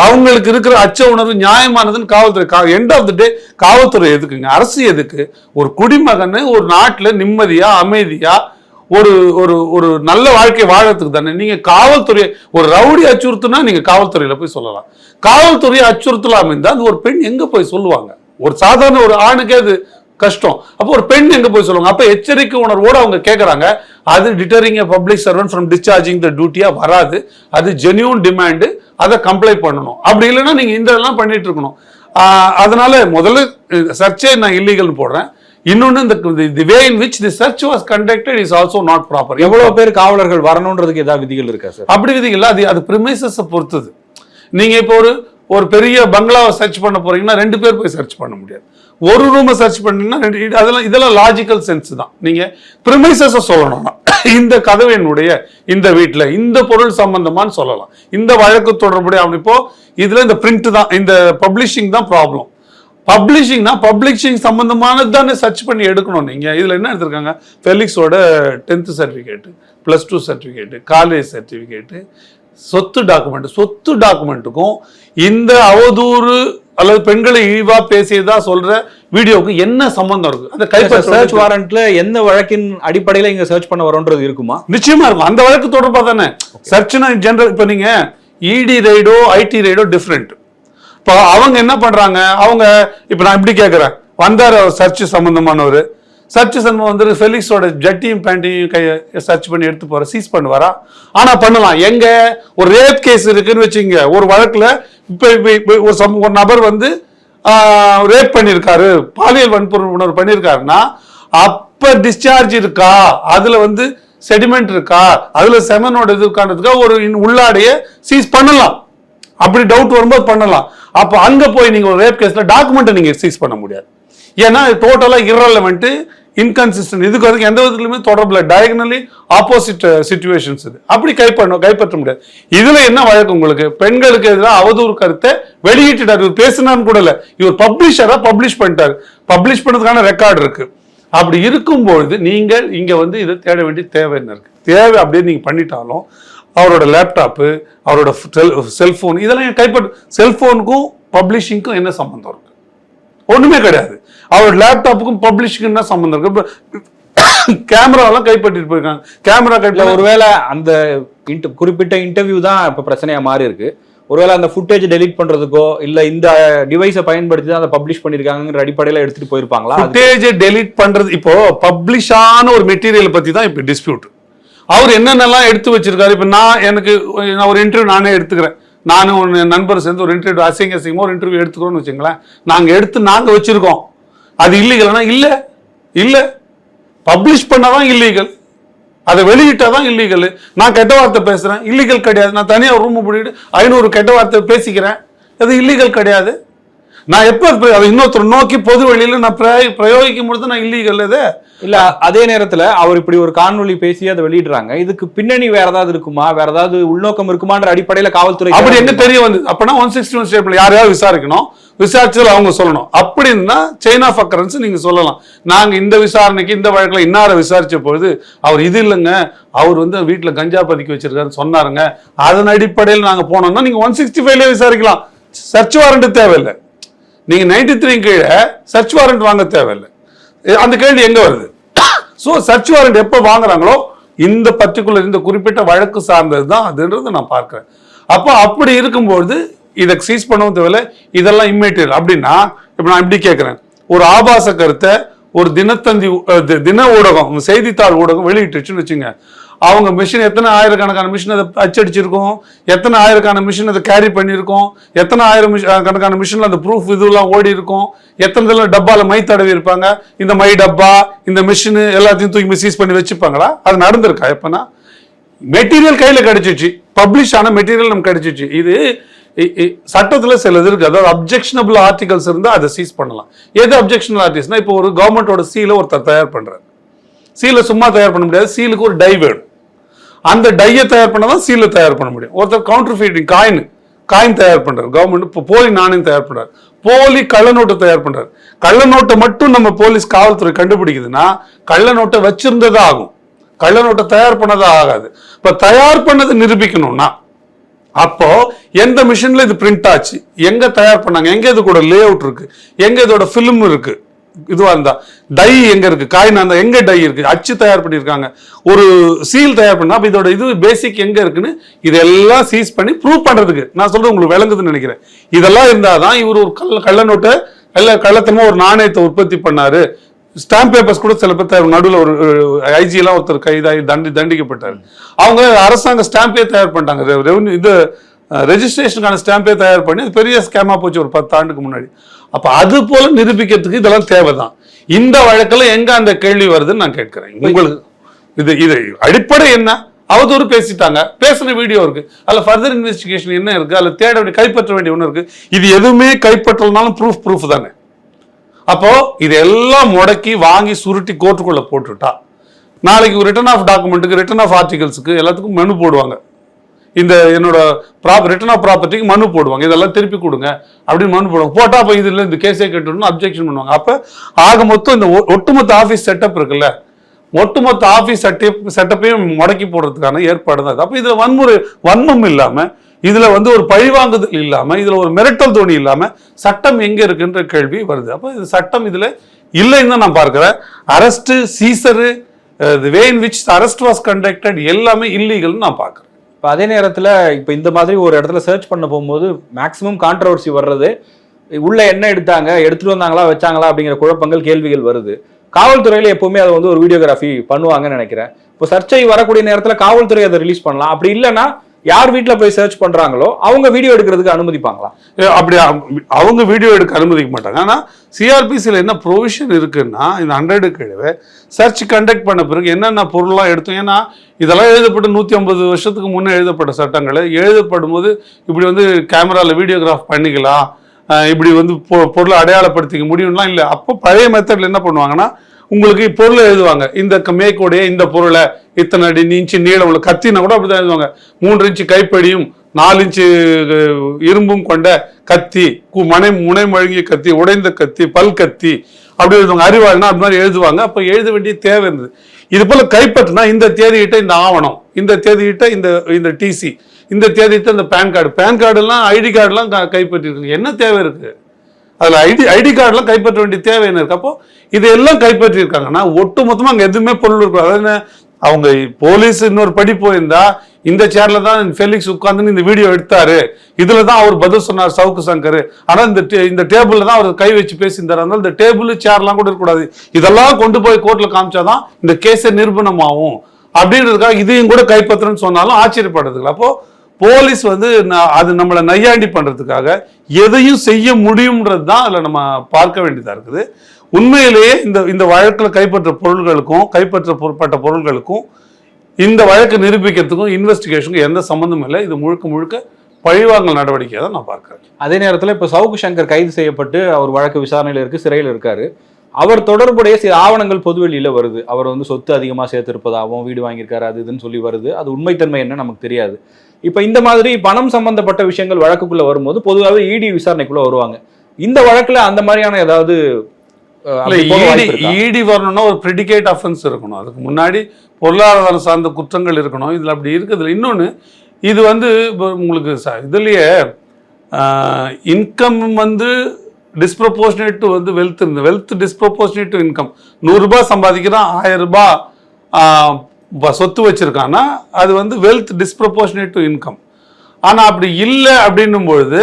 அவங்களுக்கு இருக்கிற அச்ச உணர்வு நியாயமானதுன்னு காவல்துறை. எண்ட் ஆஃப் தி டே காவல்துறை எதுக்குங்க? அரசு எதுக்கு? ஒரு குடிமகன் ஒரு நாட்டுல நிம்மதியா அமைதியா ஒரு ஒரு நல்ல வாழ்க்கை வாழறதுக்கு தானே. நீங்க காவல்துறை ஒரு ரவுடி அச்சுறுத்துனா நீங்க காவல்துறையில போய் சொல்லலாம். காவல்துறையை அச்சுறுத்தலாம் இருந்தா அந்த ஒரு பெண் எங்க போய் சொல்லுவாங்க? ஒரு சாதாரண ஒரு ஆணுக்கே அது கஷ்டம், அப்போ ஒரு பெண் எங்க போய் சொல்லுவாங்க? அப்ப எச்சரிக்கை உணர்வோடு அவங்க கேட்கறாங்க. அது டிட்டரிங் a public servant from discharging the duty-யா வராது. அது ஜென்யூன் டிமாண்ட், அதை கம்ப்ளை பண்ணணும். அப்படி இல்லைன்னா நீங்க இந்த எல்லாம் பண்ணிட்டு இருக்கணும். அதனால முதல்ல சர்ச்சே நான் இல்லீகல் போடுறேன். இன்னொன்னு, the way in which the search was conducted is also not proper. எவ்வளவு பேர் காவலர்கள் வரணும்ன்றதுக்கு ஏதாவது விதிகள் இருக்கா சார்? அப்படி விதிகள் அது பிரிமைசஸ் பொறுத்தது. நீங்க இப்போ ஒரு பெரிய பங்களாவை சர்ச் பண்ண போறீங்கன்னா 2 பேர் போய் சர்ச் பண்ண முடியாது. ஒரு ரூமை சர்ச் பண்ணீங்கன்னா இதெல்லாம் லாஜிக்கல் சென்ஸ் தான். நீங்க பிரிமைசஸ் சொல்லணும்னா இந்த கதவினுடைய இந்த வீட்டுல இந்த பொருள் சம்பந்தமான்னு சொல்லலாம். இந்த வழக்கு தொடர்புடைய இப்போ இதுல இந்த பிரிண்ட் தான், இந்த பப்ளிஷிங் தான் ப்ராப்ளம். பப்ளிஷிங் சம்பந்தமானது தானே சர்ச் பண்ணி எடுக்கணும். நீங்க இதுல என்ன எடுத்திருக்காங்க? ஃபெலிக்ஸோட 10th certificate, +2 certificate, college certificate, சொத்து டாக்குமெண்ட்டுக்கும் இந்த அவதூறு அல்லது பெண்களை இழிவா பேசியதா சொல்ற வீடியோவுக்கு என்ன சம்பந்தம் இருக்கு? அந்த கைப்பற்ற சர்ச் வாரண்ட்ல எந்த வழக்கின் அடிப்படையில இங்க சர்ச் பண்ண வரோன்றது இருக்குமா? நிச்சயமா இருக்கும். அந்த வழக்கு தொடர்பா தானே சர்ச்னா ஜெனரல். இப்ப நீங்க இடி ரைடோ ஐடி ரைடோ டிஃப்ரெண்ட். இப்போ அவங்க என்ன பண்றாங்க? அவங்க இப்ப நான் இப்படி கேட்கிறேன், வந்தார் சர்ச் சம்பந்தமானவர், சர்ச் சம்பந்தம் வந்து ஃபெலிக்ஸோட ஜட்டியும் பேண்டையும் சர்ச் பண்ணி எடுத்து போற சீஸ் பண்ணுவாரா? ஆனா பண்ணலாம். எங்க ஒரு ரேப் கேஸ் இருக்குன்னு வச்சுங்க, ஒரு வழக்குல இப்ப ஒரு நபர் வந்து ரேப் பண்ணிருக்காரு, பாலியல் வன்புணர்வு பண்ணிருக்காருன்னா அப்ப டிஸ்சார்ஜ் இருக்கா, அதுல வந்து செடிமெண்ட் இருக்கா, அதுல செமனோட இது இருக்கான்றதுக்காக ஒரு உள்ளாடைய சீஸ் பண்ணலாம். அப்படி டவுட் வரும்போது பண்ணலாம். அப்ப அங்க போய் நீங்க ஒரு ரேப் கேஸ்ல டாக்குமெண்ட் நீங்க சீஸ் பண்ண முடியாது. ஏன்னா டோட்டலா இரலவென்ட், இன்கன்சிஸ்டன்ட், இதுக்கு அதுக்கு எந்த விதத்திலுமே தொடர்புல, டயகனலி ஆப்போசிட் சிச்சுவேஷன்ஸ். இது அப்படி கைப்பற்ற முடியாது. இதுல என்ன வழக்கு? உங்களுக்கு பெண்களுக்கு எதிராக அவதூறு கருத்தை வெளியிட்டார், இவர் பேசினான்னு கூட இல்ல, இவர் பப்ளிஷரா பப்ளிஷ் பண்ணிட்டாரு, பப்ளிஷ் பண்ணதுக்கான ரெக்கார்டு இருக்கு. அப்படி இருக்கும்பொழுது நீங்க இங்க வந்து இதை தேட வேண்டிய தேவை என்ன இருக்கு? தேவை அப்படியே நீங்க பண்ணிட்டாலும் அவரோட லேப்டாப்பு, அவரோட செல்போன், இதெல்லாம் கைப்பற்ற. செல்போனுக்கும் பப்ளிஷிங்க்கும் என்ன சம்பந்தம் இருக்கு? ஒண்ணுமே கிடையாது. அவரோட லேப்டாப்புக்கும் பப்ளிஷிங்கும் என்ன சம்பந்தம் இருக்கு? கேமராலாம் கைப்பற்றிட்டு போயிருக்காங்க. கேமரா கைப்பற்ற ஒருவேளை அந்த குறிப்பிட்ட இன்டர்வியூ தான் இப்ப பிரச்சனையா மாறி இருக்கு. ஒருவேளை அந்த ஃபுட்டேஜ் டெலீட் பண்றதுக்கோ இல்ல இந்த டிவைஸை பயன்படுத்தி தான் அதை பப்ளிஷ் பண்ணிருக்காங்கிற அடிப்படையில எடுத்துட்டு போயிருப்பாங்களா? ஃபுட்டேஜ் டெலீட் பண்றது இப்போ பப்ளிஷ் ஆன ஒரு மெட்டீரியல் பத்தி தான் இப்ப டிஸ்பியூட். அவர் என்னென்னலாம் எடுத்து வச்சிருக்காரு. இப்ப நான் ஒரு இன்டர்வியூ நானே எடுத்துக்கிறேன். நானும் ஒரு நண்பர் சேர்ந்து ஒரு இன்டர்வியூ அசிங்கமா ஒரு இன்டர்வியூ எடுத்துக்கிறோம்னு வச்சுங்களேன். நாங்க வச்சிருக்கோம். அது இல்லீகல்னா இல்ல பப்ளிஷ் பண்ணாதான் இல்லீகல், அதை வெளியிட்டாதான் இல்லீகல். நான் கெட்ட வார்த்தை பேசுறேன், இல்லீகல் கிடையாது. நான் தனியா ரூம் போட்டு 500 கெட்ட வார்த்தை பேசிக்கிறேன், அது இல்லீகல் கிடையாது. நான் எப்ப அதை இன்னொருத்தர் நோக்கி பொது வெளியில நான் பிரயோகிக்கும் பொழுது நான் இல்லீகல் இது இல்ல. அதே நேரத்துல அவர் இப்படி ஒரு காணொலி பேசி அதை வெளியிடுறாங்க. இதுக்கு பின்னணி வேற ஏதாவது இருக்குமா, வேற ஏதாவது உள்நோக்கம் இருக்குமான்ற அடிப்படையில காவல்துறை அப்படி எங்க தெரிய வந்து அப்பனா 161 ஸ்டேட்மெண்ட் யாரையாவது விசாரிக்கணும், விசாரிச்சது அவங்க சொல்லணும். அப்படின்னா செயின் ஆஃப் அக்கரன்ஸ் நீங்க சொல்லலாம். நாங்க இந்த விசாரணைக்கு இந்த வழக்குல இன்னார விசாரிச்ச பொழுது அவர் இது இல்லைங்க, அவர் வந்து வீட்டுல கஞ்சா பதுக்கி வச்சிருக்காருன்னு சொன்னாருங்க, அதன் அடிப்படையில் நாங்க போனோம்னா நீங்க 165 விசாரிக்கலாம். சர்ச் வாரண்ட் தேவையில்லை. நீங்க 93 கீழே சர்ச் வாரண்ட் வாங்க தேவையில்லை. அந்த கேள்வி எங்க வருது? சோ சர்ச் வாரண்ட் எப்ப வாங்குறாங்களோ இந்த பர்டிகுலர் இந்த குறிப்பிட்ட வழக்கு சார்ந்தது தான் அதுன்றது நான் பார்க்கிறேன். அப்போ அப்படி இருக்கும்போது இதை சீஸ் பண்ணவும் தேவையில்லை, இதெல்லாம் இம்மெட்டீரியல். அப்படின்னா இப்ப நான் இப்படி கேட்கிறேன், ஒரு ஆபாச கருத்தை ஒரு தின ஊடகம், செய்தித்தாள் ஊடகம் வெளியிட்டுச்சுன்னு வச்சுங்க, அவங்க மிஷின் எத்தனை ஆயிரக்கணக்கான மிஷின் அதை அச்சடிச்சிருக்கோம், எத்தனை ஆயிரக்கான மிஷின் அதை கேரி பண்ணியிருக்கோம், எத்தனை கணக்கான மிஷின்ல அந்த ப்ரூஃப் இதெல்லாம் ஓடி இருக்கும், எத்தனை இதில் டப்பால மை தடவி இருப்பாங்க, இந்த மை டப்பா இந்த மிஷின் எல்லாத்தையும் தூக்கி சீஸ் பண்ணி வச்சுப்பாங்களா? அது நடந்திருக்கா? எப்பனா மெட்டீரியல் கையில கிடைச்சிச்சு, பப்ளிஷ் ஆன மெட்டீரியல் நமக்கு கிடைச்சிச்சு. இது சட்டத்துல சிலது இருக்கு, அதாவது அப்ஜெக்ஷனபிள் ஆர்டிகல்ஸ் இருந்தா அதை சீஸ் பண்ணலாம். எது அப்ஜெக்ஷனபிள் ஆர்டிகல்ஸ்னா, இப்போ ஒரு கவர்மெண்டோட சீலை ஒருத்தர் தயார் பண்றாரு. சீலை சும்மா தயார் பண்ண முடியாது, சீலுக்கு ஒரு டை வேணும். அந்த டையை தயார் பண்ணாதான் சீலை தயார் பண்ண முடியும். ஒருத்தர் கவுண்டர் ஃபீட்டிங் காயின் தயார் பண்றாரு, கவர்மெண்ட் இப்போ போலி நாணயம் தயார் பண்றாரு, போலி கள்ள நோட்டை தயார் பண்றாரு. கள்ள நோட்டை மட்டும் நம்ம போலீஸ் காவல்துறை கண்டுபிடிக்குதுன்னா கள்ள நோட்டை வச்சிருந்ததா ஆகும், கள்ள நோட்டை தயார் பண்ணதா ஆகாது. இப்ப தயார் பண்ணது நிரூபிக்கணும்னா அப்போ எந்த மிஷின்ல இது பிரிண்ட் ஆச்சு, எங்க தயார் பண்ணாங்க, எங்க இது கூட லே அவுட் இருக்கு, எங்க இதோட பிலிம் இருக்கு, இதுவா இருந்தா டை எங்க இருக்கு, காயின் அந்த எங்க டை இருக்கு, அச்சு தயார் பண்ணிருக்காங்க, ஒரு சீல் தயார் பண்ணா அப்ப இதோட இது பேசிக் எங்க இருக்குன்னு இதெல்லாம் சீஸ் பண்ணி ப்ரூவ் பண்றதுக்கு நான் சொல்றது உங்களுக்கு விளங்குதுன்னு நினைக்கிறேன். இதெல்லாம் இருந்தாதான் இவர் ஒரு கள்ள நோட்டை கள்ளத்தனமா ஒரு நாணயத்தை உற்பத்தி பண்ணாரு. ஸ்டாம்ப் பேப்பர்ஸ் கூட சில பேர் நடுவில் ஒரு ஐஜி எல்லாம் ஒருத்தர் கைதாகி தண்டிக்கப்பட்டாரு. அவங்க அரசாங்க ஸ்டாம்பே தயார் பண்ணிட்டாங்க, ரெவன்யூ இது ரெஜிஸ்ட்ரேஷனுக்கான ஸ்டாம்பே தயார் பண்ணி அது பெரிய ஸ்கேமா போச்சு ஒரு 10 ஆண்டுக்கு முன்னாடி. அப்ப அது போல நிரூபிக்கிறதுக்கு இதெல்லாம் தேவைதான். இந்த வழக்கில் எங்க அந்த கேள்வி வருதுன்னு நான் கேட்கிறேன். உங்களுக்கு இது அடிப்படை என்ன? அவதூறு பேசிட்டாங்க, பேசின வீடியோ இருக்கு, அதுல ஃபர்தர் இன்வெஸ்டிகேஷன் என்ன இருக்கு, அதுல தேட வேண்டிய கைப்பற்ற வேண்டிய ஒண்ணு இருக்கு. இது எதுவுமே கைப்பற்றலனாலும் ப்ரூஃப் தானே. அப்போ இதெல்லாம் முடக்கி வாங்கி சுருட்டி கோர்ட்டுக்குள்ள போட்டுட்டா நாளைக்கு ரிட்டர்ன் ஆஃப் டாக்குமெண்ட்டுக்கு, ரிட்டர்ன் ஆஃப் ஆர்டிகல்ஸுக்கு எல்லாத்துக்கும் மனு போடுவாங்க. இந்த என்னோட ரிட்டர்ன் ஆஃப் ப்ராப்பர்ட்டிக்கு மனு போடுவாங்க, இதெல்லாம் திருப்பி கொடுங்க அப்படின்னு மனு போடுவாங்க. போட்டா அப்ப இதுல இந்த கேஸே கேட்டுன்னு அப்ஜெக்ஷன் பண்ணுவாங்க. அப்ப ஆக மொத்தம் இந்த ஒட்டுமொத்த ஆபீஸ் செட்டப் இருக்குல்ல, ஒட்டுமொத்த ஆபீஸ் செட்டப்பையும் முடக்கி போடுறதுக்கான ஏற்பாடு தான். அப்ப இதுல வன்மம் இல்லாம, இதுல ஒரு பழிவாங்குதல் இல்லாம, இதுல ஒரு மிரட்டல் தோணி இல்லாம சட்டம் எங்க இருக்குன்ற கேள்வி வருது. அப்ப இது சட்டம் இதுல இல்லைன்னு தான் நான் பார்க்கிறேன். Arrest, Caesar, way in which arrest was conducted எல்லாமே இல்லீகல்னு நான் பார்க்கிறேன். இப்போ அதே நேரத்தில் இப்போ இந்த மாதிரி ஒரு இடத்துல சர்ச் பண்ண போகும்போது மேக்ஸிமம் கான்ட்ரவர்சி வர்றது, உள்ள என்ன எடுத்துட்டு வந்தாங்களா வச்சாங்களா அப்படிங்கிற குழப்பங்கள், கேள்விகள் வருது. காவல்துறையில எப்பவுமே அதை ஒரு வீடியோகிராஃபி பண்ணுவாங்கன்னு நினைக்கிறேன். இப்போ சர்ச்சை வரக்கூடிய நேரத்தில் காவல்துறை அதை ரிலீஸ் பண்ணலாம். அப்படி இல்லைன்னா யார் வீட்டில் போய் சர்ச் பண்றாங்களோ அவங்க வீடியோ எடுக்கிறதுக்கு அனுமதிப்பாங்களா? அப்படி அவங்க வீடியோ எடுக்க அனுமதிக்க மாட்டாங்க. ஆனா சிஆர்பிசியில் என்ன ப்ரொவிஷன் இருக்குன்னா, இந்த 100 கீழே சர்ச் கண்டக்ட் பண்ண பிறகு என்னென்ன பொருள்லாம் எடுத்தோம். ஏன்னா இதெல்லாம் எழுதப்பட்டு 150 வருஷத்துக்கு முன்னே எழுதப்பட்ட சட்டங்களை எழுதப்படும் போது இப்படி கேமரால வீடியோகிராஃப் பண்ணிக்கலாம், இப்படி பொருளை அடையாளப்படுத்திக்க முடியும்லாம் இல்லை. அப்போ பழைய மெத்தட்ல என்ன பண்ணுவாங்கன்னா, உங்களுக்கு பொருளை எழுதுவாங்க, இந்த மேற்கோடைய இந்த பொருளை இத்தனை அடி இன்ச்சு நீளம் உள்ள கத்தினா கூட அப்படிதான் எழுதுவாங்க. 3 இன்ச்சு கைப்படியும் 4 இன்ச்சு இரும்பும் கொண்ட கத்தி, முனை மழுங்கிய கத்தி, உடைந்த கத்தி, பல் கத்தி அப்படி எழுதுவாங்க. அறிவாளினா அது மாதிரி எழுதுவாங்க. அப்ப எழுத வேண்டிய தேவை இருந்தது. இது போல கைப்பற்றினா இந்த தேதியிட்ட இந்த ஆவணம், இந்த தேதியிட்ட இந்த டிசி, இந்த தேதியிட்ட இந்த பேன் கார்டுலாம் ஐடி கார்டுலாம் கைப்பற்றிருக்கு. என்ன தேவை இருக்கு அதுல? ஐடி கார்டுலாம் கைப்பற்ற வேண்டிய தேவை என்ன இருக்கு? அப்போ இதெல்லாம் கைப்பற்றிருக்காங்கன்னா ஒட்டு மொத்தமா அங்க எதுவுமே பொருள் இருக்கும். அதாவது அவங்க போலீஸ் இன்னொரு படி போயிருந்தா இந்த சேர்ல தான் ஃபெலிக்ஸ் உட்கார்ந்து இந்த வீடியோ எடுத்தாரு, இதுலதான் அவர் பதில் சொன்னார் சவுக்கு சங்கர், ஆனா இந்த டேபிள்ல தான் அவர் கை வச்சு பேசியிருந்தாரு, அதனால இந்த டேபிள் சேர்லாம் கூட இருக்கக்கூடாது, இதெல்லாம் கொண்டு போய் கோர்ட்ல காமிச்சாதான் இந்த கேஸை நிரூபணமாகும் அப்படின்றதுக்காக இதையும் கூட கைப்பற்றுன்னு சொன்னாலும் ஆச்சரியப்படுறதுக்கு. அப்போ போலீஸ் அது நம்மளை நையாண்டி பண்றதுக்காக எதையும் செய்ய முடியும்ன்றது தான் அதுல நம்ம பார்க்க வேண்டியதா இருக்குது. உண்மையிலேயே இந்த வழக்கில் கைப்பற்றப்பட்ட பொருள்களுக்கும் இந்த வழக்கு நிரூபிக்கிறதுக்கும் இன்வெஸ்டிகேஷனுக்கும் எந்த சம்பந்தமும் இல்லை. இது முழுக்க முழுக்க பழிவாங்கல் நடவடிக்கையை தான் நான் பார்க்கிறேன். அதே நேரத்தில் இப்போ சவுக்கு சங்கர் கைது செய்யப்பட்டு அவர் வழக்கு விசாரணையில் இருக்கு, சிறையில் இருக்காரு. அவர் தொடர்புடைய சில ஆவணங்கள் பொதுவெளியில வருது. அவர் சொத்து அதிகமாக சேர்த்திருப்பதாகவும் வீடு வாங்கியிருக்காரு அது இதுன்னு சொல்லி வருது. அது உண்மைத்தன்மை என்ன நமக்கு தெரியாது. இப்ப இந்த மாதிரி பணம் சம்பந்தப்பட்ட விஷயங்கள் வழக்குக்குள்ள வரும்போது பொதுவாகவே இடி விசாரணைக்குள்ள வருவாங்க. இந்த வழக்குல அந்த மாதிரியான ஏதாவது இடி வரணும்னா ஒரு பிரெடிகேட் அஃபென்ஸ் இருக்கணும், அதுக்கு முன்னாடி பொருளாதாரம் சார்ந்த குற்றங்கள் இருக்கணும். இதுல அப்படி இருக்குது. இன்னொன்னு இது உங்களுக்கு இதுலயே இன்கம் டிஸ்ப்ரப்போர்ஷனேட் டு வெல்த் இருந்து வெல்த் டிஸ்ப்ரப்போர்ஷனேட் டு இன்கம். 100 ரூபாய் சம்பாதிக்கிறான், 1000 ரூபாய் சொத்து வச்சிருக்கான்னா அது வெல்த் டிஸ்ப்ரப்போர்ஷனேட் டு இன்கம். ஆனா அப்படி இல்லை அப்படின்னும் பொழுது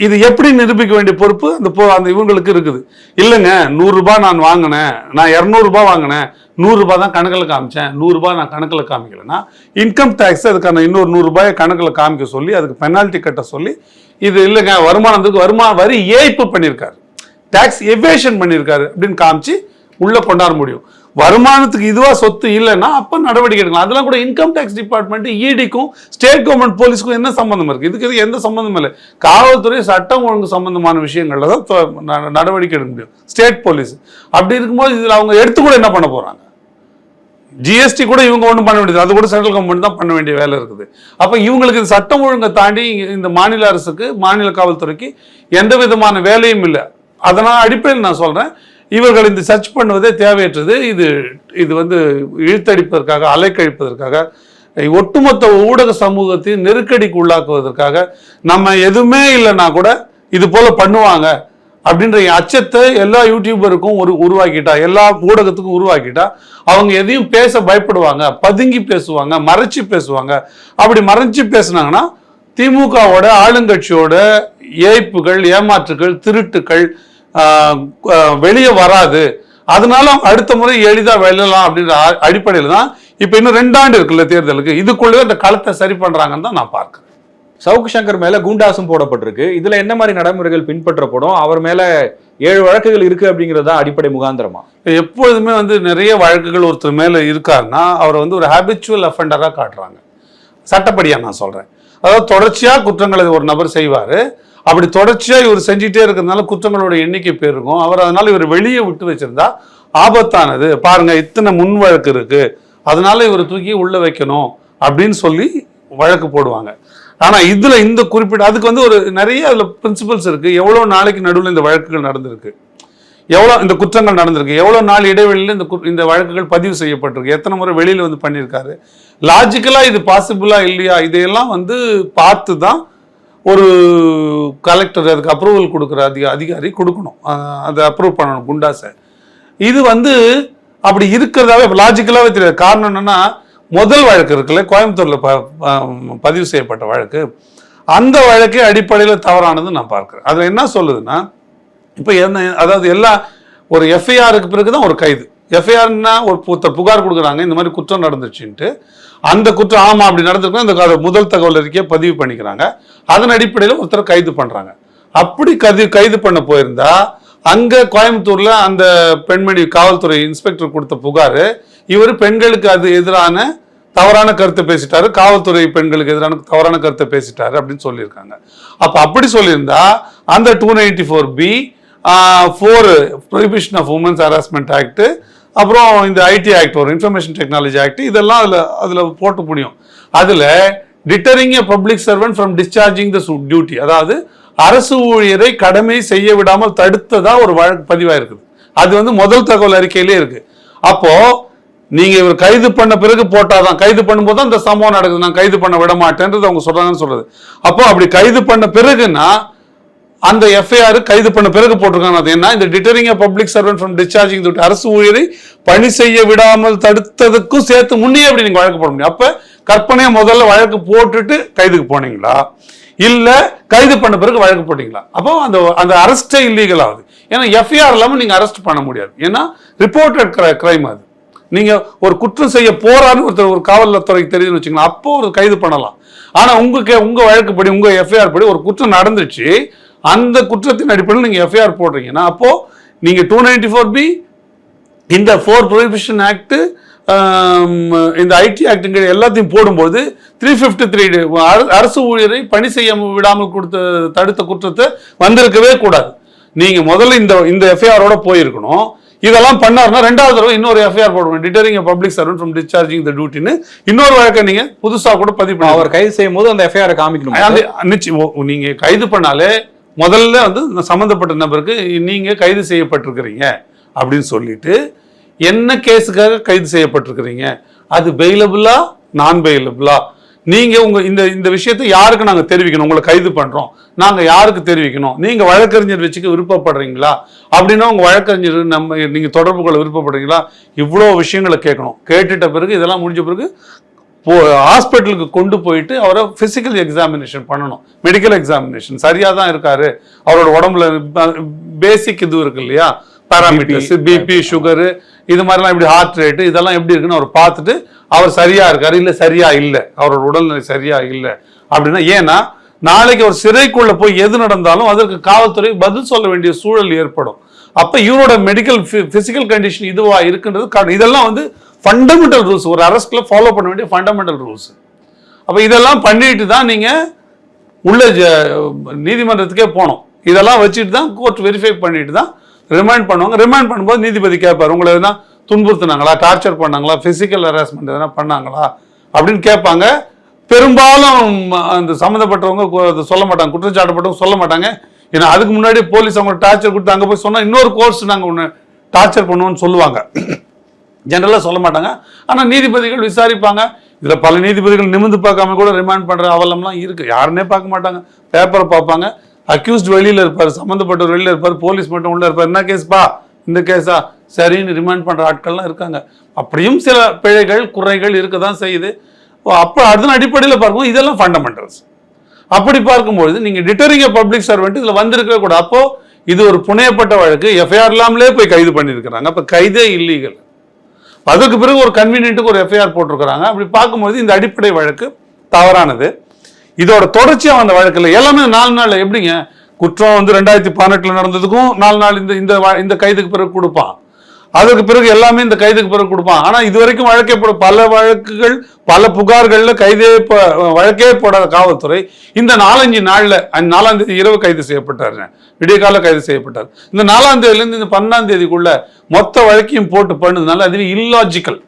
இது எப்படி நிரூபிக்க வேண்டிய பொறுப்பு அந்த இவங்களுக்கு இருக்குது. இல்லைங்க 100 ரூபாய் நான் வாங்கினேன், நான் 200 ரூபாய் வாங்கினேன், 100 ரூபாய் தான் கணக்கில் காமிச்சேன், 100 ரூபாய் நான் கணக்கில் காமிக்கலன்னா இன்கம் டேக்ஸ் அதுக்கான இன்னொரு 100 ரூபாயை கணக்கில் காமிக்க சொல்லி அதுக்கு பெனால்ட்டி கட்ட சொல்லி, இது இல்லைங்க வருமான வரி ஏய்ப்பு பண்ணியிருக்காரு, டாக்ஸ் எவேஷன் பண்ணியிருக்காரு அப்படின்னு காமிச்சு உள்ள கொண்டாட முடியும். வருமானத்துக்கு இதுவா சொத்து இல்லைன்னா அப்ப நடவடிக்கை எடுக்கலாம். அதெல்லாம் கூட இன்கம் டேக்ஸ் டிபார்ட்மெண்ட் இடிக்கும் ஸ்டேட் கவர்மெண்ட் போலீஸ்க்கும் என்ன சம்பந்தம் இருக்கு? இதுக்கு எந்த சம்பந்தமும் இல்லை. காவல்துறை சட்டம் ஒழுங்கு சம்பந்தமான விஷயங்கள்ல தான் நடவடிக்கை எடுக்க முடியும் ஸ்டேட் போலீஸ். அப்படி இருக்கும்போது இதுல அவங்க எடுத்து கூட என்ன பண்ண போறாங்க? ஜிஎஸ்டி கூட இவங்க ஒன்றும் பண்ண வேண்டியது, அது கூட சென்ட்ரல் கவர்மெண்ட் தான் பண்ண வேண்டிய வேலை இருக்குது. அப்ப இவங்களுக்கு சட்டம் ஒழுங்கை தாண்டி இந்த மாநில அரசுக்கு மாநில காவல்துறைக்கு எந்த விதமான வேலையும் இல்லை. அதனால் அடிப்படையில் நான் சொல்றேன், இவர்கள் இந்த சர்ச் பண்ணுவதே தேவையற்றது. இது இழுத்தடிப்பதற்காக, அலைக்கழிப்பதற்காக, ஒட்டுமொத்த ஊடக சமூகத்தையும் நெருக்கடிக்கு உள்ளாக்குவதற்காக, நம்ம எதுவுமே இல்லைன்னா கூட இது போல பண்ணுவாங்க அப்படின்ற அச்சத்தை எல்லா யூடியூபருக்கும் உருவாக்கிட்டா, எல்லா ஊடகத்துக்கும் உருவாக்கிட்டா அவங்க எதையும் பேச பயப்படுவாங்க, பதுங்கி பேசுவாங்க, மறைச்சு பேசுவாங்க. அப்படி மறைச்சு பேசுனாங்கன்னா திமுகவோட ஆளுங்கட்சியோட ஏய்ப்புகள், ஏமாற்றுகள், திருட்டுக்கள் வெளியே வராது. அதனால அடுத்த முறை எளிதா வெல்லலாம் அப்படின்ற அடிப்படையில் தான் இப்ப இன்னும் 2 ஆண்டு இருக்குல்ல தேர்தலுக்கு, இதுக்குள்ளே அந்த களத்தை சரி பண்றாங்கன்னு தான் நான் பார்க்கிறேன். சவுக்கு சங்கர் மேல குண்டாசும் போடப்பட்டிருக்கு. இதுல என்ன மாதிரி நடைமுறைகள் பின்பற்றப்படும்? அவர் மேல 7 வழக்குகள் இருக்கு அப்படிங்கறதா அடிப்படை முகாந்திரமா? எப்பொழுதுமே நிறைய வழக்குகள் ஒருத்தர் மேல இருக்காருன்னா அவரை ஒரு ஹேபிச்சுவல் அஃபெண்டரா காட்டுறாங்க. சட்டப்படியா நான் சொல்றேன். அதாவது தொடர்ச்சியா குற்றங்களை ஒரு நபர் செய்வாரு. அப்படி தொடர்ச்சியா இவர் செஞ்சுட்டே இருக்கிறதுனால குற்றங்களோட எண்ணிக்கை பெருகும். அவர் அதனால இவர் வெளியே விட்டு வச்சிருந்தா ஆபத்தானது. பாருங்க, இத்தனை முன் வழக்கு இருக்கு, அதனால இவர் தூக்கி உள்ள வைக்கணும் அப்படின்னு சொல்லி வழக்கு போடுவாங்க. ஆனா இதுல இந்த குறிப்பிட்ட அதுக்கு ஒரு நிறைய அதுல பிரின்சிபல்ஸ் இருக்கு. எவ்வளவு நாளைக்கு நடுவில் இந்த வழக்குகள் நடந்திருக்கு, எவ்வளவு இந்த குற்றங்கள் நடந்திருக்கு, எவ்வளவு நாள் இடைவெளியில் இந்த வழக்குகள் பதிவு செய்யப்பட்டிருக்கு, எத்தனை முறை வெளியில பண்ணியிருக்காரு, லாஜிக்கலா இது பாசிபிளா இல்லையா, இதையெல்லாம் பார்த்து தான் ஒரு கலெக்டர் அதுக்கு அப்ரூவல் கொடுக்குற அதிகாரி கொடுக்கணும், அதை அப்ரூவ் பண்ணணும் குண்டாசை. இது அப்படி இருக்கிறதாவே லாஜிக்கலாவே தெரியாது. காரணம் என்னன்னா, முதல் வழக்கு இருக்குல்ல, கோயம்புத்தூர்ல பதிவு செய்யப்பட்ட வழக்கு, அந்த வழக்கே அடிப்படையில் தவறானது நான் பார்க்கிறேன். அதுல என்ன சொல்லுதுன்னா, இப்ப என்ன, அதாவது ஒரு எஃப்ஐஆருக்கு பிறகுதான் ஒரு கைது. எஃப்ஐஆர்னா ஒரு புகார் கொடுக்குறாங்க, இந்த மாதிரி குற்றம் நடந்துச்சுன்ட்டு, அந்த குற்றம் ஆமா அப்படி நடந்திருக்கும், இந்த முதல் தகவல் அறிக்கையை பதிவு பண்ணிக்கிறாங்க. அதன் அடிப்படையில் ஒருத்தர் கைது பண்றாங்க. அப்படி கைது பண்ண போயிருந்தா அங்க கோயம்புத்தூர்ல அந்த பெண்மணி காவல்துறை இன்ஸ்பெக்டர் கொடுத்த புகார், இவர் பெண்களுக்கு அது எதிரான தவறான கருத்தை பேசிட்டாரு, காவல்துறை பெண்களுக்கு எதிரான தவறான கருத்தை பேசிட்டாரு அப்படின்னு சொல்லியிருக்காங்க. அப்ப அப்படி சொல்லியிருந்தா அந்த 294B 4 prohibition of women's harassment act, அப்புறம் இந்த ஐடி ஆக்ட், ஒரு இன்ஃபர்மேஷன் டெக்னாலஜி ஆக்ட், இதெல்லாம் அதுல போட்டு முடியும். அதுல deterring a public servant from discharging the duty, அதாவது அரசு ஊழியரை கடமை செய்ய விடாமல் தடுத்ததா ஒரு வழக்கு பதிவாயிருக்குது. அது முதல் தகவல் அறிக்கையிலே இருக்கு. அப்போ நீங்க இவர் கைது பண்ண பிறகு போட்டாதான், கைது பண்ணும்போது தான் இந்த சம்பவம் நடக்குது, நான் கைது பண்ண விட மாட்டேன்றது அவங்க சொல்றாங்கன்னு சொல்றது. அப்போ அப்படி கைது பண்ண பிறகுன்னா அந்த எஃப்ஐஆர் கைது பண்ண பிறகு போட்டிருக்காங்க. அது என்ன, இந்த deterring public servant from discharging duty, அரசு ஊழியரை பணி செய்ய விடாமல் தடுத்ததுக்கும் சேர்த்து முன்னே அப்படி நீங்க வழக்கு போட முடியும். அப்ப கற்பனையா முதல்ல வழக்கு போட்டுட்டு கைதுக்கு போனீங்களா, இல்ல கைது பண்ண பிறகு வழக்கு போட்டீங்களா? அப்போ அந்த அரெஸ்டே இல்லீகல் ஆகுது. ஏன்னா எஃப்ஐஆர் இல்லாம நீங்க அரெஸ்ட் பண்ண முடியாது. ஏன்னா ரிப்போர்ட்டட் கிரைம் அது. நீங்க ஒரு குற்றம் செய்ய போறான்னு ஒருத்தர் ஒரு காவல்துறைக்கு தெரியுதுன்னு வச்சுக்கலாம், அப்போ ஒரு கைது பண்ணலாம். ஆனா உங்க வழக்குப்படி, உங்க எஃப்ஐஆர் படி ஒரு குற்றம் நடந்துச்சு, அந்த குற்றத்தின் அடிப்படையில் நீங்க எஃப்ஐஆர் போடுறீங்கன்னா அப்போ நீங்க 294B, இந்த 4 ப்ரொஹிபிஷன் ஆக்ட், இந்த ஐடி ஆக்ட் எல்லாத்தையும் போடும்போது 353 அரசு ஊழியரை பணி செய்ய விடாமல் தடுத்த குற்றத்தை வந்திருக்கவே கூடாது. நீங்க முதல்ல இந்த எஃப்ஐஆரோட போயிருக்கணும். இதெல்லாம் பண்ணாருன்னா ரெண்டாவது தடவை இன்னொரு எஃப்ஐஆர் போடுவோம், டிட்டரிங் பப்ளிக் சர்வெண்ட் ஃப்ரம் டிஸ்சார்ஜிங் தி டியூட்டின்னு இன்னொரு வழக்கை நீங்க புதுசா கூட பதிவு பண்ணி அவர் கைது செய்யும் போது அந்த எஃப்ஐஆர் காமிக்கணும். நிச்சயம் நீங்க கைது பண்ணாலே முதல்ல சம்பந்தப்பட்ட நபருக்கு நீங்க கைது செய்யப்பட்டிருக்கிறீங்க அப்படின்னு சொல்லிட்டு என்ன கேஸுக்காக கைது செய்யப்பட்டிருக்கிறீங்க, அது பெயிலபிளா நான் பெயிலபிளா, நீங்க இந்த விஷயத்தை யாருக்கு நாங்க தெரிவிக்கணும், உங்களை கைது பண்றோம் நாங்க யாருக்கு தெரிவிக்கணும், நீங்க வழக்கறிஞர் வச்சுக்க விருப்பப்படுறீங்களா அப்படின்னா உங்க வழக்கறிஞர் நீங்க தொடர்பு கொள்ள விருப்பப்படுறீங்களா, இவ்வளோ விஷயங்களை கேட்கணும். கேட்டுட்ட பிறகு இதெல்லாம் முடிஞ்ச பிறகு ஹாஸ்பிட்டலுக்கு கொண்டு போயிட்டு அவரை பிசிக்கல் எக்ஸாமினேஷன் பண்ணணும், மெடிக்கல் எக்ஸாமினேஷன் சரியா தான் இருக்காரு, அவரோட உடம்புல பேசிக் இது இருக்கு இல்லையா, பாராமீட்டர்ஸ், பிபி, சுகரு, இது மாதிரிலாம் இப்படி ஹார்ட் ரேட்டு இதெல்லாம் எப்படி இருக்குன்னு அவர் பார்த்துட்டு அவர் சரியா இருக்காரு இல்ல சரியா இல்லை, அவரோட உடல்நிலை சரியா இல்லை அப்படின்னா, ஏன்னா நாளைக்கு ஒரு சிறைக்குள்ள போய் எது நடந்தாலும் அதற்கு காவல்துறை பதில் சொல்ல வேண்டிய சூழல் ஏற்படும். அப்ப இவரோட மெடிக்கல் பிசிக்கல் கண்டிஷன் இதுவா இருக்குன்றது இதெல்லாம் ஃபண்டமெண்டல் ரூல்ஸ், ஒரு அரஸ்ட்ல ஃபாலோ பண்ண வேண்டிய ஃபண்டமெண்டல் ரூல்ஸ். அப்ப இதெல்லாம் பண்ணிட்டு தான் நீங்க உள்ள நீதிமன்றத்துக்கே போனோம். இதெல்லாம் வச்சுட்டு தான் கோர்ட் வெரிஃபை பண்ணிட்டு தான் ரிமைண்ட் பண்ணுவாங்க. ரிமைண்ட் பண்ணும்போது நீதிபதி கேட்பாரு, உங்களை எதுனா துன்புறுத்தினாங்களா, டார்ச்சர் பண்ணாங்களா, பிசிக்கல் ஹராஸ்மெண்ட் எதனா பண்ணாங்களா அப்படின்னு கேட்பாங்க. பெரும்பாலும் அந்த சம்மந்தப்பட்டவங்க சொல்ல மாட்டாங்க, குற்றச்சாட்டப்பட்டவங்க சொல்ல மாட்டாங்க. ஏன்னா அதுக்கு முன்னாடி போலீஸ் அவங்க டார்ச்சர் கொடுத்து அங்கே போய் சொன்னா இன்னொரு கோர்ஸ் நாங்கள் ஒன்று டார்ச்சர் பண்ணுவோம்னு சொல்லுவாங்க. ஜெனரலாக சொல்ல மாட்டாங்க. ஆனால் நீதிபதிகள் விசாரிப்பாங்க. இதில் பல நீதிபதிகள் நிமிர்ந்து பார்க்காம கூட ரிமாண்ட் பண்ணுற அவலம்லாம் இருக்கு. யாருன்னே பார்க்க மாட்டாங்க, பேப்பரை பார்ப்பாங்க. அக்யூஸ்ட் வெளியில் இருப்பார், சம்மந்தப்பட்டவர் வெளியில் இருப்பார், போலீஸ் மட்டும் உள்ள இருப்பார். என்ன கேஸ்பா, இந்த கேஸா, சரின்னு ரிமாண்ட் பண்ணுற ஆட்கள்லாம் இருக்காங்க. அப்படியும் சில பிழைகள் குறைகள் இருக்க தான் செய்யுது. அப்போ அதன் அடிப்படையில் பார்க்கும்போது இதெல்லாம் ஃபண்டமெண்டல்ஸ். அப்படி பார்க்கும்பொழுது நீங்கள் டிட்டரிங் பப்ளிக் சர்வெண்ட் இதில் வந்திருக்கவே கூட. அப்போ இது ஒரு புனையப்பட்ட வழக்கு, எஃப்ஐஆர் இல்லாமலே போய் கைது பண்ணியிருக்கிறாங்க. அப்போ கைதே இல்லீகல். அதுக்கு பிறகு ஒரு கன்வீனியன்ட்டுக்கு ஒரு எஃப்ஐஆர் போட்டிருக்கிறாங்க. அப்படி பார்க்கும்போது இந்த அடிப்படை வழக்கு தவறானது. இதோட தொடர்ச்சியாக வந்த வழக்கில் எல்லாமே 4 நாள் எப்படிங்க, குற்றம் 2018 நடந்ததுக்கும் 4 நாள் இந்த கைதுக்கு பிறகு கொடுப்பான். அதுக்கு பிறகு எல்லாமே இந்த கைதுக்கு பிறகு கொடுப்பான். ஆனால் இது வரைக்கும் வழக்கே பல வழக்குகள் பல புகார்கள்ல வழக்கே போடாத காவல்துறை இந்த 4-5 நாள்ல 4ஆம் தேதி இரவு கைது செய்யப்பட்டார், விடியகால கைது செய்யப்பட்டார். இந்த 4ஆம் தேதியிலிருந்து இந்த 12ஆம் தேதிக்குள்ள மொத்த வழக்கையும் போட்டு பண்ணதுனால அது இல்லாஜிக்கல்,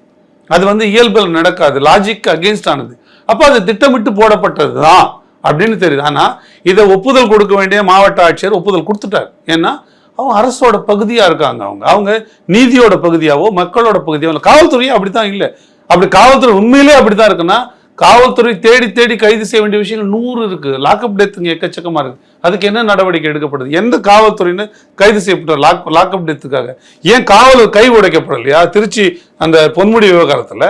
அது இயல்பில் நடக்காது, லாஜிக் அகெயின்ஸ்ட் ஆனது. அப்போ அது திட்டமிட்டு போடப்பட்டது தான் அப்படின்னு தெரியுது. ஆனா இதை ஒப்புதல் கொடுக்க வேண்டிய மாவட்ட ஆட்சியர் ஒப்புதல் கொடுத்துட்டார். ஏன்னா அவங்க அரசோட பகுதியா இருக்காங்க, அவங்க நீதியோட பகுதியாவோ மக்களோட பகுதியாவோ. காவல்துறையும் அப்படித்தான் இல்லை. அப்படி காவல்துறை உண்மையிலே அப்படித்தான் இருக்குன்னா காவல்துறை தேடி தேடி கைது செய்ய வேண்டிய விஷயங்கள் 100 இருக்கு. லாக்அப் டெத்துங்க எக்கச்சக்கமா இருக்கு. அதுக்கு என்ன நடவடிக்கை எடுக்கப்படுது? எந்த காவல்துறைன்னு கைது செய்யப்பட்டார் லாக்அப் டெத்துக்காக? ஏன் காவலர் கை உடைக்கப்படலையா? திருச்சி அந்த பொன்முடி விவகாரத்துல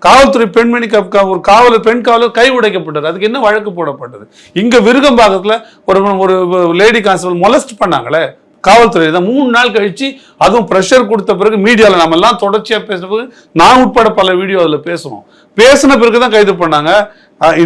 காவல்துறை பெண்மணி ஒரு காவலர் பெண் காவலர் கை உடைக்கப்பட்டது. அதுக்கு என்ன வழக்கு போடப்பட்டது? இங்க விருகம்பாக்கத்துல ஒரு லேடி கான்ஸ்டபிள் மொலஸ்ட் பண்ணாங்களே காவல்துறை தான் 3 நாள் கழிச்சு, அதுவும் ப்ரெஷர் கொடுத்த பிறகு மீடியாவில் நம்ம எல்லாம் தொடர்ச்சியாக பேசின பிறகு நான் உட்பட பல வீடியோ அதில் பேசின பிறகு தான் கைது பண்ணாங்க.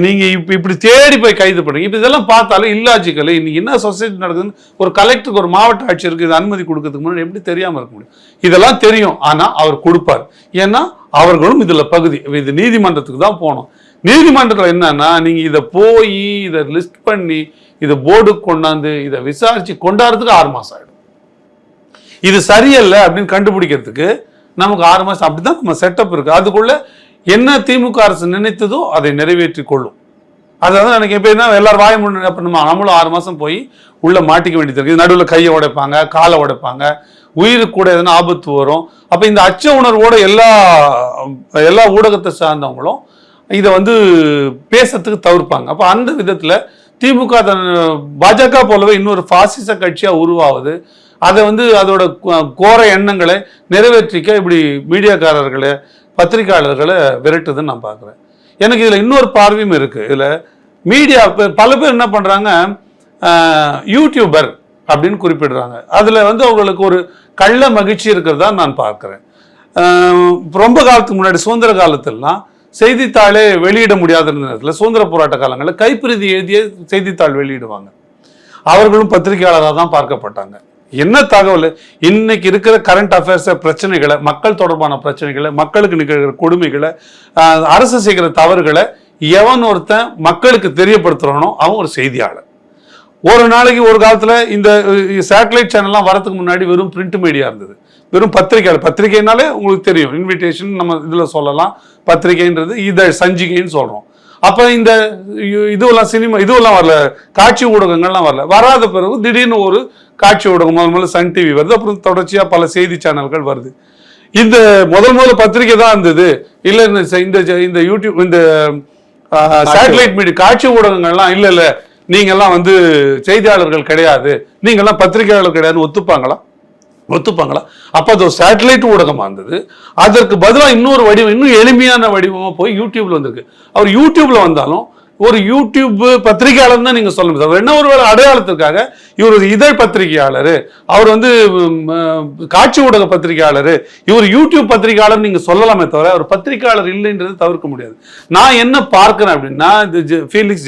நீங்க இப்படி தேடி போய் கைது பண்ணுறீங்க. இப்போ இதெல்லாம் பார்த்தாலும் இல்லாஜிக்கல். இன்னைக்கு என்ன சொசைட்டி நடக்குதுன்னு ஒரு கலெக்டருக்கு ஒரு மாவட்ட ஆட்சியருக்கு இது அனுமதி கொடுக்கறதுக்கு முன்னாடி எப்படி தெரியாமல் இருக்க முடியும்? இதெல்லாம் தெரியும், ஆனால் அவர் கொடுப்பார். ஏன்னா அவர்களும் இதில் பகுதி. இது நீதிமன்றத்துக்கு தான் போகணும். நீதிமன்றத்தில் என்னன்னா நீங்க இதை போய் இதை லிஸ்ட் பண்ணி இதை போர்டு கொண்டாந்து இதை விசாரிச்சு கொண்டாடுறதுக்கு 6 மாசம் ஆயிடும். இது சரியல்ல அப்படின்னு கண்டுபிடிக்கிறதுக்கு நமக்கு 6 மாசம். அப்படிதான் நம்ம செட்டப் இருக்கு. அதுக்குள்ள என்ன திமுக அரசு நினைத்ததோ அதை நிறைவேற்றி கொள்ளும். அதாவது எனக்கு எப்ப என்ன எல்லாரும் வாய முடியும், நம்மளும் 6 மாசம் போய் உள்ள மாட்டிக்க வேண்டியது இருக்கு. நடுவில் கையை உடைப்பாங்க, காலை உடைப்பாங்க, உயிருக்கு கூட எதனா ஆபத்து வரும். அப்ப இந்த அச்ச உணர்வோட எல்லா ஊடகத்தை சார்ந்தவங்களும் இதை வந்து பேசுறதுக்கு தவிர்ப்பாங்க. அப்ப அந்த விதத்துல திமுக பாஜக போலவே இன்னொரு பாசிச கட்சியா உருவாவது, அதை வந்து அதோட கோர எண்ணங்களை நிறைவேற்றிக்க இப்படி மீடியாக்காரர்களை பத்திரிகையாளர்களை விரட்டுதுன்னு நான் பார்க்குறேன். எனக்கு இதில் இன்னொரு பார்வையும் இருக்குது. இதில் மீடியா பல பேர் என்ன பண்ணுறாங்க, யூடியூபர் அப்படின்னு குறிப்பிடுறாங்க. அதில் வந்து அவங்களுக்கு ஒரு கள்ள மகிழ்ச்சி இருக்கிறதா நான் பார்க்குறேன். ரொம்ப காலத்துக்கு முன்னாடி சுதந்திர காலத்தில்லாம் செய்தித்தாளே வெளியிட முடியாத நேரத்தில் சுதந்திர போராட்ட காலங்களில் கைப்பிரதி எழுதிய செய்தித்தாள் வெளியிடுவாங்க. அவர்களும் பத்திரிகையாளராக தான் பார்க்கப்பட்டாங்க. என்ன தகவல், இன்னைக்கு இருக்கிற கரண்ட் அஃபேர்ஸ் பிரச்சனைகளை, மக்கள் தொடர்பான பிரச்சனைகளை, மக்களுக்கு நிகழ்கிற கொடுமைகளை, அரசு செய்கிற தவறுகளை எவன் ஒருத்தன் மக்களுக்கு தெரியப்படுத்துறானோ அவன் ஒரு செய்தியாளர். ஒரு நாளைக்கு ஒரு காலத்துல இந்த சேட்டலைட் சேனல்லாம் வரதுக்கு முன்னாடி வெறும் பிரிண்ட் மீடியா இருந்தது, வெறும் பத்திரிகையாளர். பத்திரிகைனாலே உங்களுக்கு தெரியும், இன்விடேஷன் நம்ம இதுல சொல்லலாம், பத்திரிகைன்றது இதழ் சஞ்சிகைன்னு சொல்றோம். அப்ப இந்த இதுவெல்லாம் சினிமா இதுவெல்லாம் வரல, காட்சி ஊடகங்கள்லாம் வரல. வராத பிறகு திடீர்னு ஒரு காட்சி ஊடகம் முதல்ல சன் டிவி வருது, அப்புறம் தொடர்ச்சியா பல செய்தி சேனல்கள் வருது. இந்த முதல்ல பத்திரிகை தான் இருந்தது, இல்ல இந்த யூடியூப் இந்த சேட்டலைட் மீடியா காட்சி ஊடகங்கள்லாம் இல்ல நீங்கெல்லாம் வந்து செய்தியாளர்கள் கிடையாது, நீங்கெல்லாம் பத்திரிகையாளர்கள் கிடையாதுன்னு ஒத்துப்பாங்களா? அப்ப அது ஒரு சேட்டலைட் ஊடகமா இருந்தது. அதற்கு பதிலாக இன்னொரு வடிவம், இன்னும் எளிமையான வடிவமா போய் யூடியூப்ல வந்திருக்கு. அவர் யூடியூப்ல வந்தாலும் ஒரு யூடியூப் பத்திரிகையாளர் தான் நீங்க சொல்ல முடியாது. என்ன ஒரு அடையாளத்திற்காக இவர் ஒரு இதழ் பத்திரிகையாளர், அவர் வந்து காட்சி ஊடக பத்திரிகையாளர், இவர் யூடியூப் பத்திரிகையாளர் நீங்க சொல்லலாமே தவிர அவர் பத்திரிகையாளர் இல்லைன்றது தவிர்க்க முடியாது. நான் என்ன பார்க்கிறேன் அப்படின்னா, இந்த ஃபீலிக்ஸ்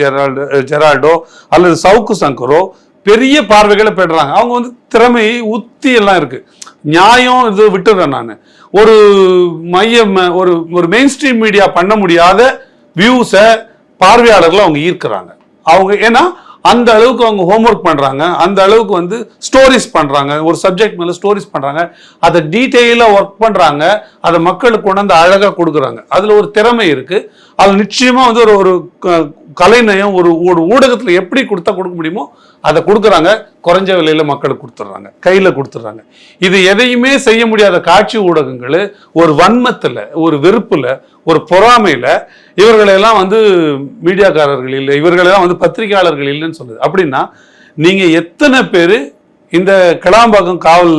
ஜெரால்டோ அல்லது சவுக்கு சங்கரோ பெரிய பார்வைகளை பெறுறாங்க. அவங்க வந்து திறமை உத்தி எல்லாம் இருக்கு, நியாயம் இது விட்டுறேன். நான் ஒரு ஒரு மெயின் ஸ்ட்ரீம் மீடியா பண்ண முடியாத வியூஸை பார்வையாளர்களை அவங்க ஈர்க்கிறாங்க. அவங்க ஏன்னா அந்த அளவுக்கு அவங்க ஹோம்ஒர்க் பண்றாங்க, அந்த அளவுக்கு வந்து ஸ்டோரிஸ் பண்றாங்க, ஒரு சப்ஜெக்ட் மேல ஸ்டோரிஸ் பண்றாங்க, அதை டீட்டெயிலா ஒர்க் பண்றாங்க, அதை மக்களுக்கு கொண்டு வந்து அழகா கொடுக்குறாங்க. அதுல ஒரு திறமை இருக்கு. அது நிச்சயமா வந்து ஒரு கலைநயம் ஒரு ஊடகத்துல எப்படி கொடுக்க முடியுமோ அதை கொடுக்குறாங்க. குறைஞ்ச விலையில மக்களுக்கு கொடுத்துட்றாங்க, கையில கொடுத்துட்றாங்க. இது எதையுமே செய்ய முடியாத காட்சி ஊடகங்கள் ஒரு வன்மத்துல, ஒரு வெறுப்புல, ஒரு பொறாமையில இவர்களெல்லாம் வந்து மீடியாக்காரர்கள் இல்லை, இவர்களெல்லாம் வந்து பத்திரிகையாளர்கள் இல்லைன்னு சொல்லுது. அப்படின்னா நீங்க எத்தனை பேர் இந்த கிளாம்பாக்கம் காவல்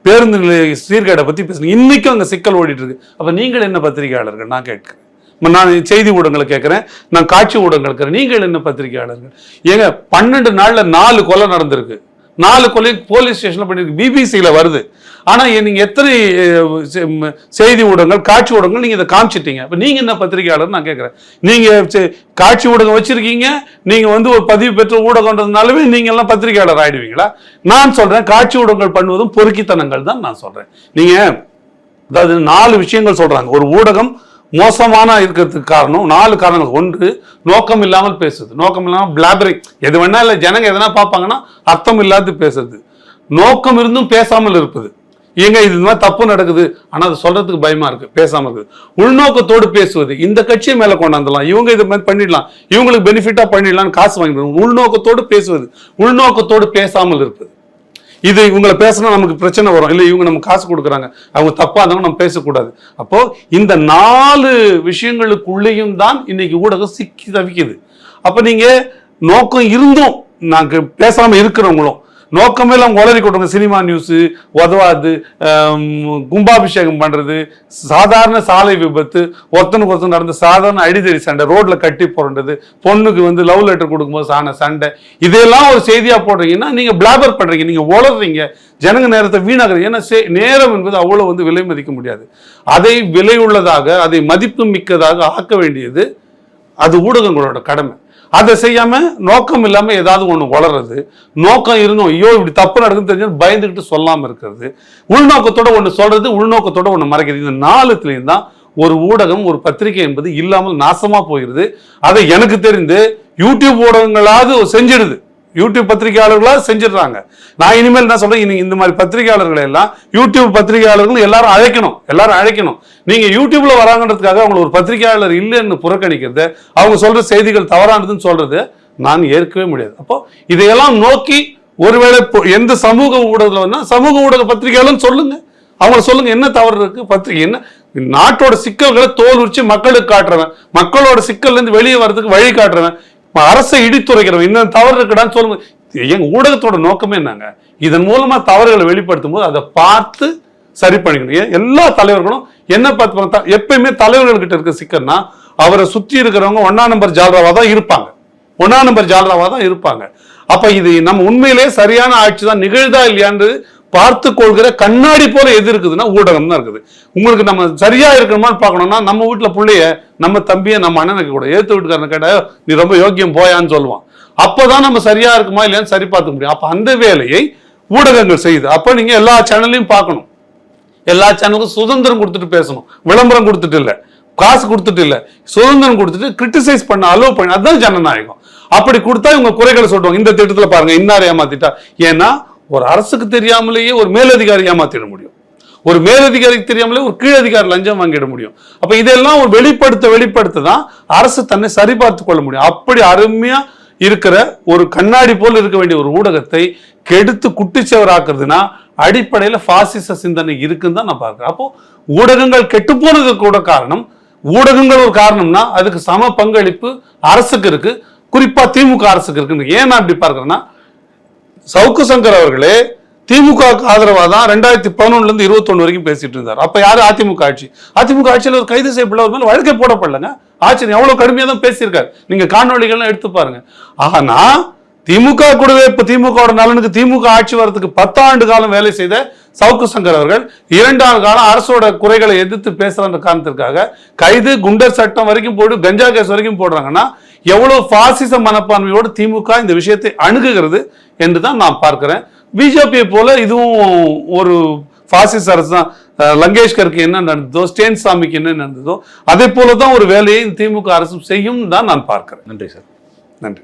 பேருந்து நிலைய சீர்கேடை பத்தி பேசுறீங்க? இன்னைக்கும் அங்க சிக்கல் ஓடிட்டு இருக்கு. அப்ப நீங்கள் என்ன பத்திரிகையாளர்கள்? நான் கேட்கிறேன். நான் செய்தி ஊடகங்களை கேட்கிறேன், நான் காட்சி ஊடகங்கள் இருக்கிறேன். நீங்கள் என்ன பத்திரிகையாளர்கள்? ஏங்க 12 நாள்ல 4 கொலை நடந்திருக்கு, 4 கொலை போலீஸ் ஸ்டேஷன்ல பண்ணிருக்கு, பிபிசியில வருது. ஆனா நீங்க எத்தனை செய்தி ஊடகங்கள், காட்சி ஊடகங்கள் நீங்க இதை காமிச்சிட்டீங்க. அப்ப நீங்க என்ன பத்திரிகையாளர் நான் கேட்கிறேன். நீங்க காட்சி ஊடகம் வச்சிருக்கீங்க, நீங்க வந்து ஒரு பதிவு பெற்ற ஊடகம்ன்றதுனாலவே நீங்க எல்லாம் பத்திரிகையாளர் ஆயிடுவீங்களா? நான் சொல்றேன், காட்சி ஊடகங்கள் பண்ணுவதும் பொறுக்கித்தனங்கள் தான் நான் சொல்றேன். நீங்க அதாவது 4 விஷயங்கள் சொல்றாங்க. ஒரு ஊடகம் மோசமான இருக்கிறதுக்கு காரணம் 4 காரணங்கள். ஒன்று, நோக்கம் இல்லாமல் பேசுது, நோக்கம் இல்லாமல் பிளாபரிங். எது வேணா இல்லை, ஜனங்க எதனா பார்ப்பாங்கன்னா அர்த்தம் இல்லாது பேசுறது. நோக்கம் இருந்தும் பேசாமல் இருப்பது. ஏங்க இது மாதிரி தப்பு நடக்குது, ஆனா அது சொல்றதுக்கு பயமா இருக்கு, பேசாம இருக்குது. உள்நோக்கத்தோடு பேசுவது, இந்த கட்சியை மேல கொண்டாந்துடலாம், இவங்க இது மாதிரி பண்ணிடலாம், இவங்களுக்கு பெனிஃபிட்டா பண்ணிடலாம்னு காசு வாங்கிடுவாங்க. உள்நோக்கத்தோடு பேசுவது, உள்நோக்கத்தோடு பேசாமல் இருப்பது. இது இவங்களை பேசினா நமக்கு பிரச்சனை வரும், இல்லை இவங்க நம்ம காசு கொடுக்குறாங்க, அவங்க தப்பா இருந்தாலும் நம்ம பேசக்கூடாது. அப்போ இந்த 4 விஷயங்களுக்குள்ளேயும் தான் இன்னைக்கு ஊடகம் சிக்கி தவிக்குது. அப்ப நீங்க நோக்கம் இருந்தும் நாங்க பேசாம இருக்கிறவங்களும் நோக்கமே அவங்க உளறி கொட்டுங்க. சினிமா நியூஸ் உதவாது, கும்பாபிஷேகம் பண்றது, சாதாரண சாலை விபத்து, ஒருத்தனுக்கு ஒருத்தன் நடந்த சாதாரண அடிதடி சண்டை, ரோட்ல கட்டி புரண்டது, பொண்ணுக்கு வந்து லவ் லெட்டர் கொடுக்கும்போது ஆன சண்டை, இதெல்லாம் ஒரு செய்தியா போடுறீங்கன்னா நீங்க பிளாபர் பண்றீங்க, நீங்க உளறீங்க, ஜனங்க நேரத்தை வீணாக்குறீங்க. ஏன்னா நேரம் என்பது அவ்வளவு வந்து விலை மதிக்க முடியாது. அதை விலை உள்ளதாக, அதை மதிப்பு மிக்கதாக ஆக்க வேண்டியது அது ஊடகங்களோட கடமை. அதை செய்யாம நோக்கம் இல்லாம ஏதாவது ஒண்ணு வளர்றது, நோக்கம் இருந்தும் ஐயோ இப்படி தப்பு நடக்குன்னு தெரிஞ்சு பயந்துகிட்டு சொல்லாம இருக்கிறது, உள்நோக்கத்தோட ஒண்ணு சொல்றது, உள்நோக்கத்தோட ஒண்ணு மறைக்கிறது. இந்த 4த்துலயும் தான் ஒரு ஊடகம், ஒரு பத்திரிகை என்பது இல்லாமல் நாசமா போயிருது. அதை எனக்கு தெரிந்து யூடியூப் ஊடகங்களாவது செஞ்சிடுது, யூடியூப் பத்திரிகையாளர்களா செஞ்சிடறாங்க. நான் இனிமேல் என்ன சொல்றேன், இந்த மாதிரி பத்திரிகையாளர்களை எல்லாம் யூடியூப் பத்திரிகையாளர்கள் எல்லாரும் அழைக்கணும். நீங்க யூடியூப்ல வராங்கன்றதுக்காக அவங்க ஒரு பத்திரிகையாளர் இல்லைன்னு புறக்கணிக்கிறது, அவங்க சொல்ற செய்திகள் தவறானதுன்னு சொல்றது நான் ஏற்கவே முடியாது. அப்போ இதையெல்லாம் நோக்கி ஒருவேளை எந்த சமூக ஊடகத்துல வந்தா சமூக ஊடக பத்திரிகையாளர் சொல்லுங்க, அவங்க சொல்லுங்க என்ன தவறு இருக்கு. பத்திரிகை என்ன நாட்டோட சிக்கல்களை தோல் உரிச்சு மக்களுக்கு காட்டுறவன், மக்களோட சிக்கல்ல இருந்து வெளியே வர்றதுக்கு வழி காட்டுறவன், அரசை இடித்துரைக்கிறவன், இன்னும் தவறு இருக்குடான்னு சொல்லுங்க. எங்க ஊடகத்தோட நோக்கமே என்னங்க, இதன் மூலமா தவறுகளை வெளிப்படுத்தும் போது அதை பார்த்து சரி பண்ணிக்கணும். எல்லா தலைவர்களும் என்ன பார்த்து எப்பயுமே தலைவர்கள் கிட்ட இருக்க சிக்கல்னா அவரை சுற்றி இருக்கிறவங்க 1ஆம் நம்பர் ஜால்ராவா தான் இருப்பாங்க, 1ஆம் நம்பர் ஜால்ராவா தான் இருப்பாங்க. அப்ப இது நம்ம உண்மையிலே சரியான ஆட்சி தான் நிகழ்தா இல்லையான்னு பார்த்து கொள்கிற கண்ணாடி போல எது இருக்குதுன்னா ஊடகம் தான் இருக்குது. உங்களுக்கு நம்ம சரியா இருக்கணுமான்னு பார்க்கணும்னா நம்ம வீட்டுல பிள்ளைய, நம்ம தம்பிய, நம்ம அண்ணனுக்கு கூட ஏத்து வீட்டுக்காரனை கேட்டா நீ ரொம்ப யோக்கியம் போயான்னு சொல்லுவான். அப்பதான் நம்ம சரியா இருக்குமா இல்லையான்னு சரி பார்க்க முடியும். அப்ப அந்த வேலையை ஊடகங்கள் செய்யுது. அப்ப நீங்க எல்லா சேனல்லையும் பார்க்கணும், எல்லா சேனலுக்கும் சுதந்திரம் கொடுத்துட்டு பேசணும், விளம்பரம் கொடுத்துட்டு இல்ல, காசு கொடுத்துட்டு இல்ல, சுதந்திரம் கொடுத்துட்டு கிரிட்டிசைஸ் பண்ண அலோவ் பண்ண, அதுதான் ஜனநாயகம். அப்படி கொடுத்தா இவங்க குறைகளை சொல்லுவாங்க, இந்த திட்டத்துல பாருங்க இன்னார் ஏமாத்திட்டா. ஏன்னா ஒரு அரசுக்கு தெரியாமலேயே ஒரு மேலதிகாரி ஏமாத்திட முடியும், ஒரு மேலதிகாரிக்கு தெரியாமலே ஒரு கீழதிகாரி லஞ்சம் வாங்கிட முடியும். அப்ப இதெல்லாம் ஒரு வெளிப்படுத்த தான் அரசு தன்னை சரிபார்த்து கொள்ள முடியும். அப்படி அருமையா இருக்கிற ஒரு கண்ணாடி போல் இருக்க வேண்டிய ஒரு ஊடகத்தை கெடுத்து குட்டிச்சவராக்குறதுனா அடிப்படையில் பாசிச சிந்தனை இருக்குன்னு தான் நான் பார்க்கிறேன். அப்போ ஊடகங்கள் கெட்டு போனதுக்கு கூட காரணம், ஊடகங்கள் ஒரு காரணம்னா அதுக்கு சம பங்களிப்பு அரசுக்கு இருக்கு, குறிப்பா திமுக அரசுக்கு இருக்கு. ஏன் நான் இப்படி பார்க்கிறேன்னா, சவுக்கு சங்கர் அவர்களே திமுக ஆதரவா தான் 2011 இருந்து 21 வரைக்கும் பேசிட்டு இருந்தார். அப்ப யாரு அதிமுக ஆட்சி, அதிமுக ஆட்சியில் ஒரு கைது செய்யப்பட்ட மேல வழக்கே போடப்படலங்க. ஆட்சி எவ்வளவு கடுமையா தான் பேசியிருக்காரு, நீங்க காணொலிகள்லாம் எடுத்து பாருங்க. ஆனா திமுக கூடவே இப்ப திமுக நலனுக்கு திமுக ஆட்சி வரதுக்கு 10 ஆண்டு காலம் வேலை செய்த சவுக்கு சங்கர் அவர்கள் 2 ஆண்டு காலம் அரசோட குறைகளை எதிர்த்து பேசுற காரணத்திற்காக கைது, குண்டர் சட்டம் வரைக்கும் போட்டு கஞ்சா கேஸ் வரைக்கும் போடுறாங்கன்னா எவ்வளவு பாசிச மனப்பான்மையோடு திமுக இந்த விஷயத்தை அணுகுகிறது என்றுதான் நான் பார்க்கிறேன். பிஜேபியை போல இதுவும் ஒரு பாசிச அரசு தான். லங்கேஷ்கருக்கு என்ன நடந்ததோ, ஸ்டேன் சாமிக்கு என்ன நடந்ததோ அதே போலதான் ஒரு வேலையை திமுக அரசு செய்யும் தான் நான் பார்க்கிறேன். நன்றி சார். நன்றி.